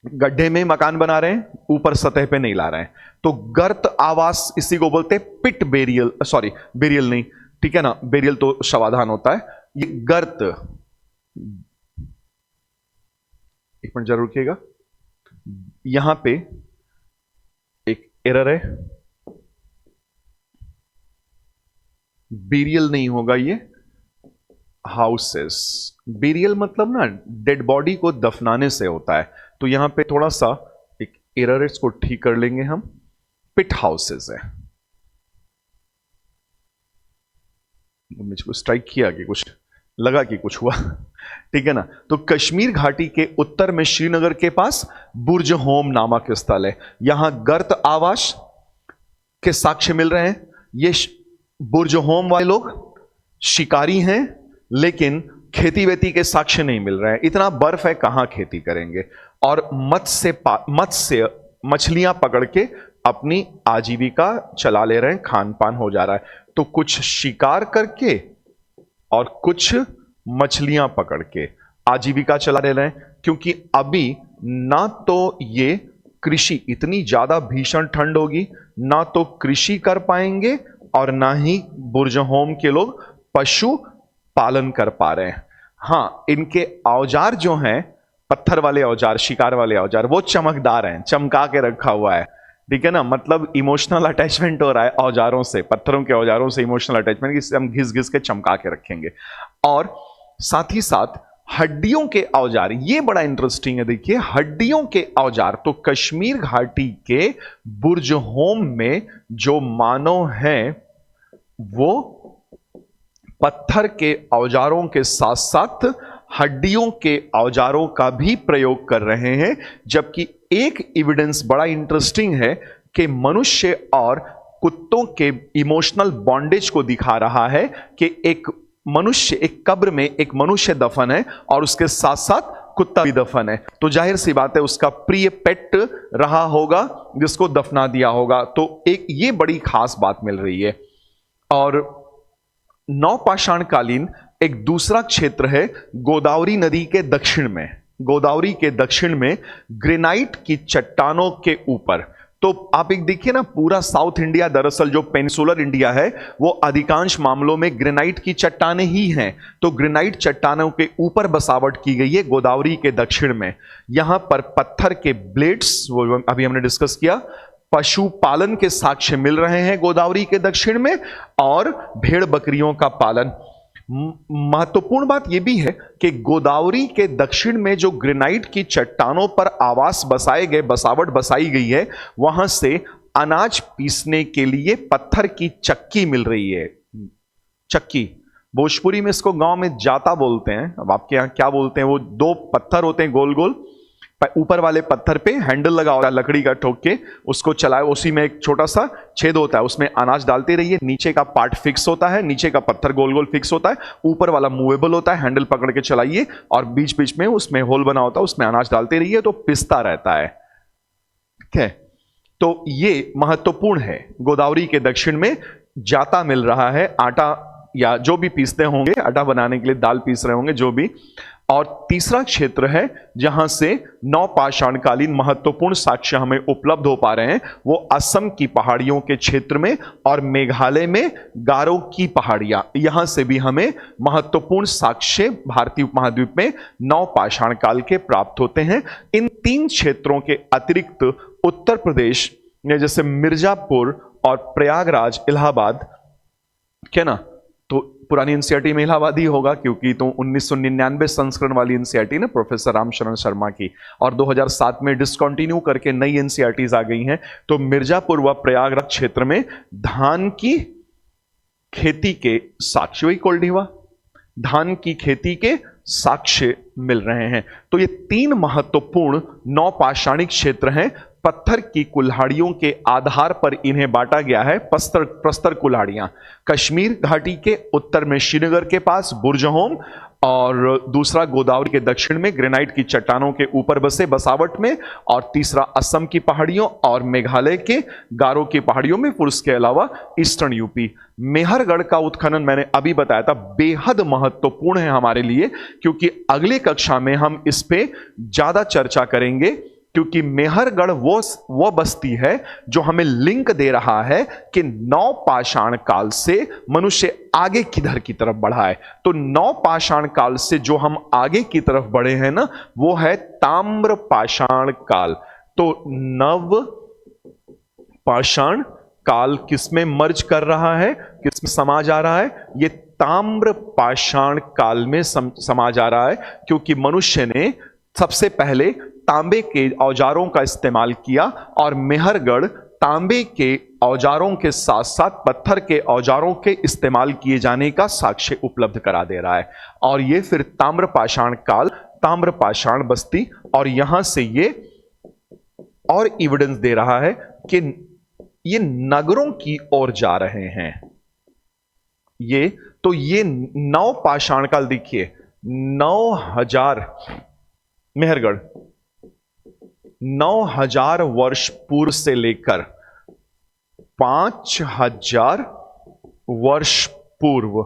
गड्ढे में मकान बना रहे हैं, ऊपर सतह पे नहीं ला रहे हैं। तो गर्त आवास, इसी को बोलते हैं पिट बेरियल, सॉरी बेरियल नहीं, ठीक है ना, बेरियल तो शवाधान होता है, ये गर्त, एक मिनट जरूर रुकिएगा, यहां पे एक एरर है, बेरियल नहीं होगा, ये हाउसेस। बेरियल मतलब ना डेड बॉडी को दफनाने से होता है, तो यहां पे थोड़ा सा एक एरर, इसको ठीक कर लेंगे हम। पिट हाउसेस है, मुझको स्ट्राइक किया कि कुछ लगा कि कुछ हुआ। ठीक है ना। तो कश्मीर घाटी के उत्तर में श्रीनगर के पास बुर्ज होम नामक स्थल है। यहां गर्त आवास के साक्ष्य मिल रहे हैं। ये बुर्ज होम वाले लोग शिकारी हैं, लेकिन खेती वेती के साक्ष्य नहीं मिल रहे हैं। इतना बर्फ है, कहां खेती करेंगे। और मत्स्य मछलियां पकड़ के अपनी आजीविका चला ले रहे हैं, खान पान हो जा रहा है। तो कुछ शिकार करके और कुछ मछलियां पकड़ के आजीविका चला ले रहे हैं। क्योंकि अभी ना तो ये कृषि, इतनी ज्यादा भीषण ठंड होगी, ना तो कृषि कर पाएंगे और ना ही बुर्ज होम के लोग पशु पालन कर पा रहे हैं। हां, इनके औजार जो हैं, पत्थर वाले औजार, शिकार वाले औजार, वो चमकदार हैं, चमका के रखा हुआ है। ठीक है ना। मतलब इमोशनल अटैचमेंट हो रहा है औजारों से, पत्थरों के औजारों से इमोशनल अटैचमेंट, कि हम घिस घिस के चमका के रखेंगे। और साथ ही साथ हड्डियों के औजार, ये बड़ा इंटरेस्टिंग है। देखिए, हड्डियों के औजार, तो कश्मीर घाटी के बुर्ज होम में जो मानव हैं वो पत्थर के औजारों के साथ साथ हड्डियों के औजारों का भी प्रयोग कर रहे हैं। जबकि एक एविडेंस बड़ा इंटरेस्टिंग है कि मनुष्य और कुत्तों के इमोशनल बॉन्डेज को दिखा रहा है कि एक मनुष्य, एक कब्र में एक मनुष्य दफन है और उसके साथ साथ कुत्ता भी दफन है। तो जाहिर सी बात है उसका प्रिय पेट रहा होगा जिसको दफना दिया होगा। तो एक ये बड़ी खास बात मिल रही है। और नवपाषाणकालीन एक दूसरा क्षेत्र है गोदावरी नदी के दक्षिण में। गोदावरी के दक्षिण में ग्रेनाइट की चट्टानों के ऊपर, तो आप एक देखिए ना, पूरा साउथ इंडिया, दरअसल जो पेनिसुलर इंडिया है वो अधिकांश मामलों में ग्रेनाइट की चट्टानें ही हैं। तो ग्रेनाइट चट्टानों के ऊपर बसावट की गई है गोदावरी के दक्षिण में। यहां पर पत्थर के ब्लेड्स, वो अभी हमने डिस्कस किया, पशुपालन के साक्ष्य मिल रहे हैं गोदावरी के दक्षिण में, और भेड़ बकरियों का पालन। महत्वपूर्ण बात यह भी है कि गोदावरी के दक्षिण में जो ग्रेनाइट की चट्टानों पर आवास बसाए गए, बसावट बसाई गई है, वहां से अनाज पीसने के लिए पत्थर की चक्की मिल रही है। चक्की, भोजपुरी में इसको गांव में जाता बोलते हैं। अब आपके यहां क्या बोलते हैं? वो दो पत्थर होते हैं गोल गोल, ऊपर वाले पत्थर पे हैंडल लगा होता है लकड़ी का, ठोक के उसको चलाए, उसी में एक छोटा सा छेद होता है, उसमें अनाज डालते रहिए। नीचे का पार्ट फिक्स होता है, नीचे का पत्थर गोल गोल फिक्स होता है, ऊपर वाला मूवेबल होता है, हैंडल पकड़ के चलाइए और बीच बीच में उसमें होल बना होता है, उसमें अनाज डालते रहिए तो पिसता रहता है। ठीक है। तो ये महत्वपूर्ण है। गोदावरी के दक्षिण में जाता मिल रहा है, आटा या जो भी पीसते होंगे, आटा बनाने के लिए दाल पीस रहे होंगे, जो भी। और तीसरा क्षेत्र है जहां से नवपाषाणकालीन महत्वपूर्ण साक्ष्य हमें उपलब्ध हो पा रहे हैं, वो असम की पहाड़ियों के क्षेत्र में और मेघालय में गारो की पहाड़ियां, यहां से भी हमें महत्वपूर्ण साक्ष्य भारतीय उपमहाद्वीप में नवपाषाण काल के प्राप्त होते हैं। इन तीन क्षेत्रों के अतिरिक्त उत्तर प्रदेश में जैसे मिर्जापुर और प्रयागराज, इलाहाबाद, क्या ना, तो पुरानी एनसीईआरटी में इलाहाबाद ही होगा क्योंकि तो 1999 संस्करण वाली एनसीईआरटी ना प्रोफेसर रामशरण शर्मा की, और 2007 में डिसकंटिन्यू करके नई एनसीईआरटीज आ गई हैं। तो मिर्जापुर व प्रयागराज क्षेत्र में धान की खेती के साक्ष्य, वही कोल्डीवा, धान की खेती के साक्ष्य मिल रहे हैं। तो ये तीन महत्वपूर्ण नवपाषाणिक क्षेत्र हैं। पत्थर की कुल्हाड़ियों के आधार पर इन्हें बांटा गया है। प्रस्तर कुल्हाड़ियां कश्मीर घाटी के उत्तर में श्रीनगर के पास बुर्ज होम, और दूसरा गोदावरी के दक्षिण में ग्रेनाइट की चट्टानों के ऊपर बसे बसावट में, और तीसरा असम की पहाड़ियों और मेघालय के गारो की पहाड़ियों में, फिर उसके अलावा ईस्टर्न यूपी। मेहरगढ़ का उत्खनन मैंने अभी बताया था, बेहद महत्वपूर्ण है हमारे लिए, क्योंकि अगली कक्षा में हम इस पे ज्यादा चर्चा करेंगे। क्योंकि मेहरगढ़ वो बस्ती है जो हमें लिंक दे रहा है कि नवपाषाण काल से मनुष्य आगे किधर की तरफ बढ़ा है। तो नवपाषाण काल से जो हम आगे की तरफ बढ़े हैं ना, वो है ताम्रपाषाण काल। तो नव पाषाण काल किसमें मर्ज कर रहा है, किसमें समा जा रहा है? ये ताम्रपाषाण काल में समा जा रहा है, क्योंकि मनुष्य ने सबसे पहले तांबे के औजारों का इस्तेमाल किया और मेहरगढ़ तांबे के औजारों के साथ साथ पत्थर के औजारों के इस्तेमाल किए जाने का साक्ष्य उपलब्ध करा दे रहा है। और ये फिर ताम्रपाषाण काल, ताम्रपाषाण बस्ती, और यहां से ये और एविडेंस दे रहा है कि ये नगरों की ओर जा रहे हैं। ये तो ये नवपाषाण काल देखिए, 9000 मेहरगढ़ 9000 वर्ष पूर्व से लेकर 5000 वर्ष पूर्व,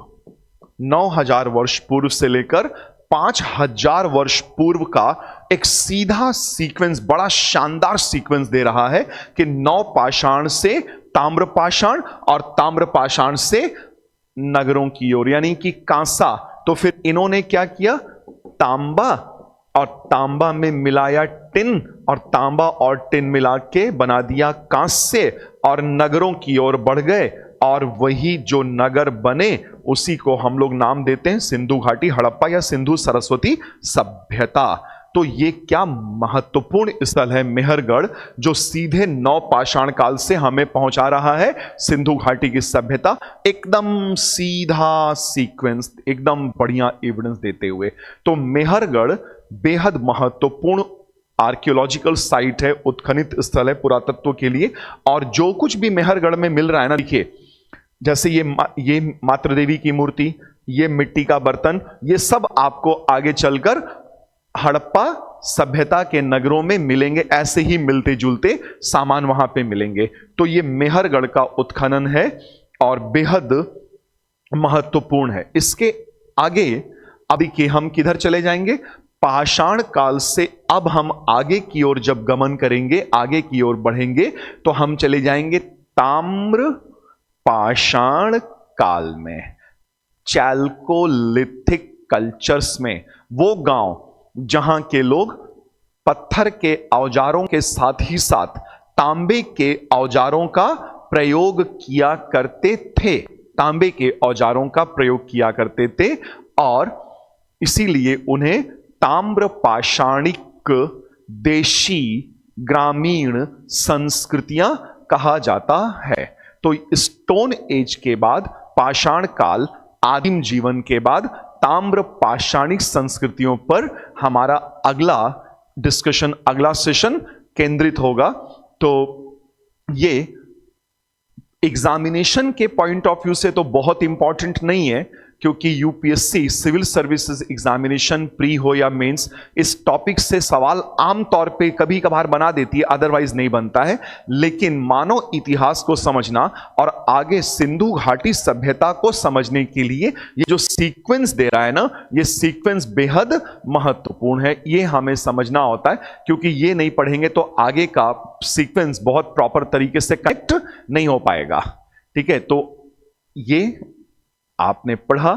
9000 वर्ष पूर्व से लेकर 5000 वर्ष पूर्व का एक सीधा सीक्वेंस, बड़ा शानदार सीक्वेंस दे रहा है कि नवपाषाण से ताम्रपाषाण और ताम्रपाषाण से नगरों की ओर, यानी कि कांसा। तो फिर इन्होंने क्या किया, तांबा और तांबा में मिलाया टिन, और तांबा और टिन मिला के बना दिया कांस्य, और नगरों की ओर बढ़ गए। और वही जो नगर बने उसी को हम लोग नाम देते हैं सिंधु घाटी, हड़प्पा या सिंधु सरस्वती सभ्यता। तो ये क्या महत्वपूर्ण स्थल है मेहरगढ़, जो सीधे नवपाषाण काल से हमें पहुंचा रहा है सिंधु घाटी की सभ्यता, एकदम सीधा सीक्वेंस, एकदम बढ़िया एविडेंस देते हुए। तो मेहरगढ़ बेहद महत्वपूर्ण आर्कियोलॉजिकल साइट है, उत्खनित स्थल है पुरातत्व के लिए। और जो कुछ भी मेहरगढ़ में मिल रहा है ना, देखिए जैसे ये मातृ देवी की मूर्ति, ये मिट्टी का बर्तन, ये सब आपको आगे चलकर हड़प्पा सभ्यता के नगरों में मिलेंगे। ऐसे ही मिलते जुलते सामान वहां पे मिलेंगे। तो ये मेहरगढ़ का उत्खनन है और बेहद महत्वपूर्ण है। इसके आगे अभी के हम किधर चले जाएंगे, पाषाण काल से अब हम आगे की ओर जब गमन करेंगे, आगे की ओर बढ़ेंगे, तो हम चले जाएंगे ताम्र पाषाण काल में, चैल्कोलिथिक कल्चर्स में। वो गांव जहां के लोग पत्थर के औजारों के साथ ही साथ तांबे के औजारों का प्रयोग किया करते थे, तांबे के औजारों का प्रयोग किया करते थे, और इसीलिए उन्हें ताम्रपाषाणिक देशी ग्रामीण संस्कृतियां कहा जाता है। तो स्टोन एज के बाद, पाषाण काल, आदिम जीवन के बाद ताम्र पाषाणिक संस्कृतियों पर हमारा अगला डिस्कशन, अगला सेशन केंद्रित होगा। तो ये एग्जामिनेशन के पॉइंट ऑफ व्यू से तो बहुत इंपॉर्टेंट नहीं है, क्योंकि UPSC civil services examination pre हो या मेंस, इस टॉपिक से सवाल आमतौर पे कभी कभार बना देती है, अदरवाइज नहीं बनता है। लेकिन मानव इतिहास को समझना और आगे सिंधु घाटी सभ्यता को समझने के लिए ये जो सीक्वेंस दे रहा है ना, ये सीक्वेंस बेहद महत्वपूर्ण है। ये हमें समझना होता है, क्योंकि ये नहीं पढ़ेंगे तो आगे का सीक्वेंस बहुत प्रॉपर तरीके से कनेक्ट नहीं हो पाएगा। ठीक है, तो ये आपने पढ़ा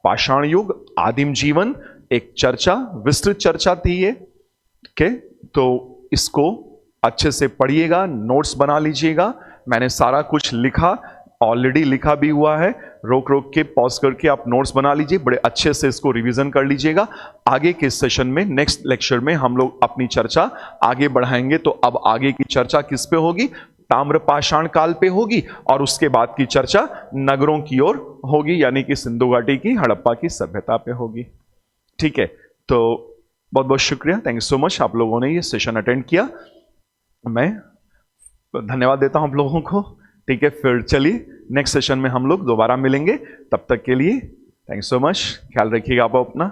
पाषाण युग, आदिम जीवन, एक चर्चा, विस्तृत चर्चा थी ये। ठीक है, तो इसको अच्छे से पढ़िएगा, नोट्स बना लीजिएगा। मैंने सारा कुछ लिखा, ऑलरेडी लिखा भी हुआ है, रोक रोक के पॉज करके आप नोट्स बना लीजिए, बड़े अच्छे से इसको रिवीजन कर लीजिएगा। आगे के सेशन में, नेक्स्ट लेक्चर में हम लोग अपनी चर्चा आगे बढ़ाएंगे। तो अब आगे की चर्चा किस पे होगी, ताम्रपाषाण काल पे होगी, और उसके बाद की चर्चा नगरों की ओर होगी, यानी कि सिंधु घाटी की, हड़प्पा की सभ्यता पे होगी। ठीक है, तो बहुत बहुत शुक्रिया, थैंक यू सो मच, आप लोगों ने ये सेशन अटेंड किया। मैं धन्यवाद देता हूं आप लोगों को। ठीक है, फिर चलिए नेक्स्ट सेशन में हम लोग दोबारा मिलेंगे। तब तक के लिए थैंक यू सो मच, ख्याल रखिएगा आप अपना।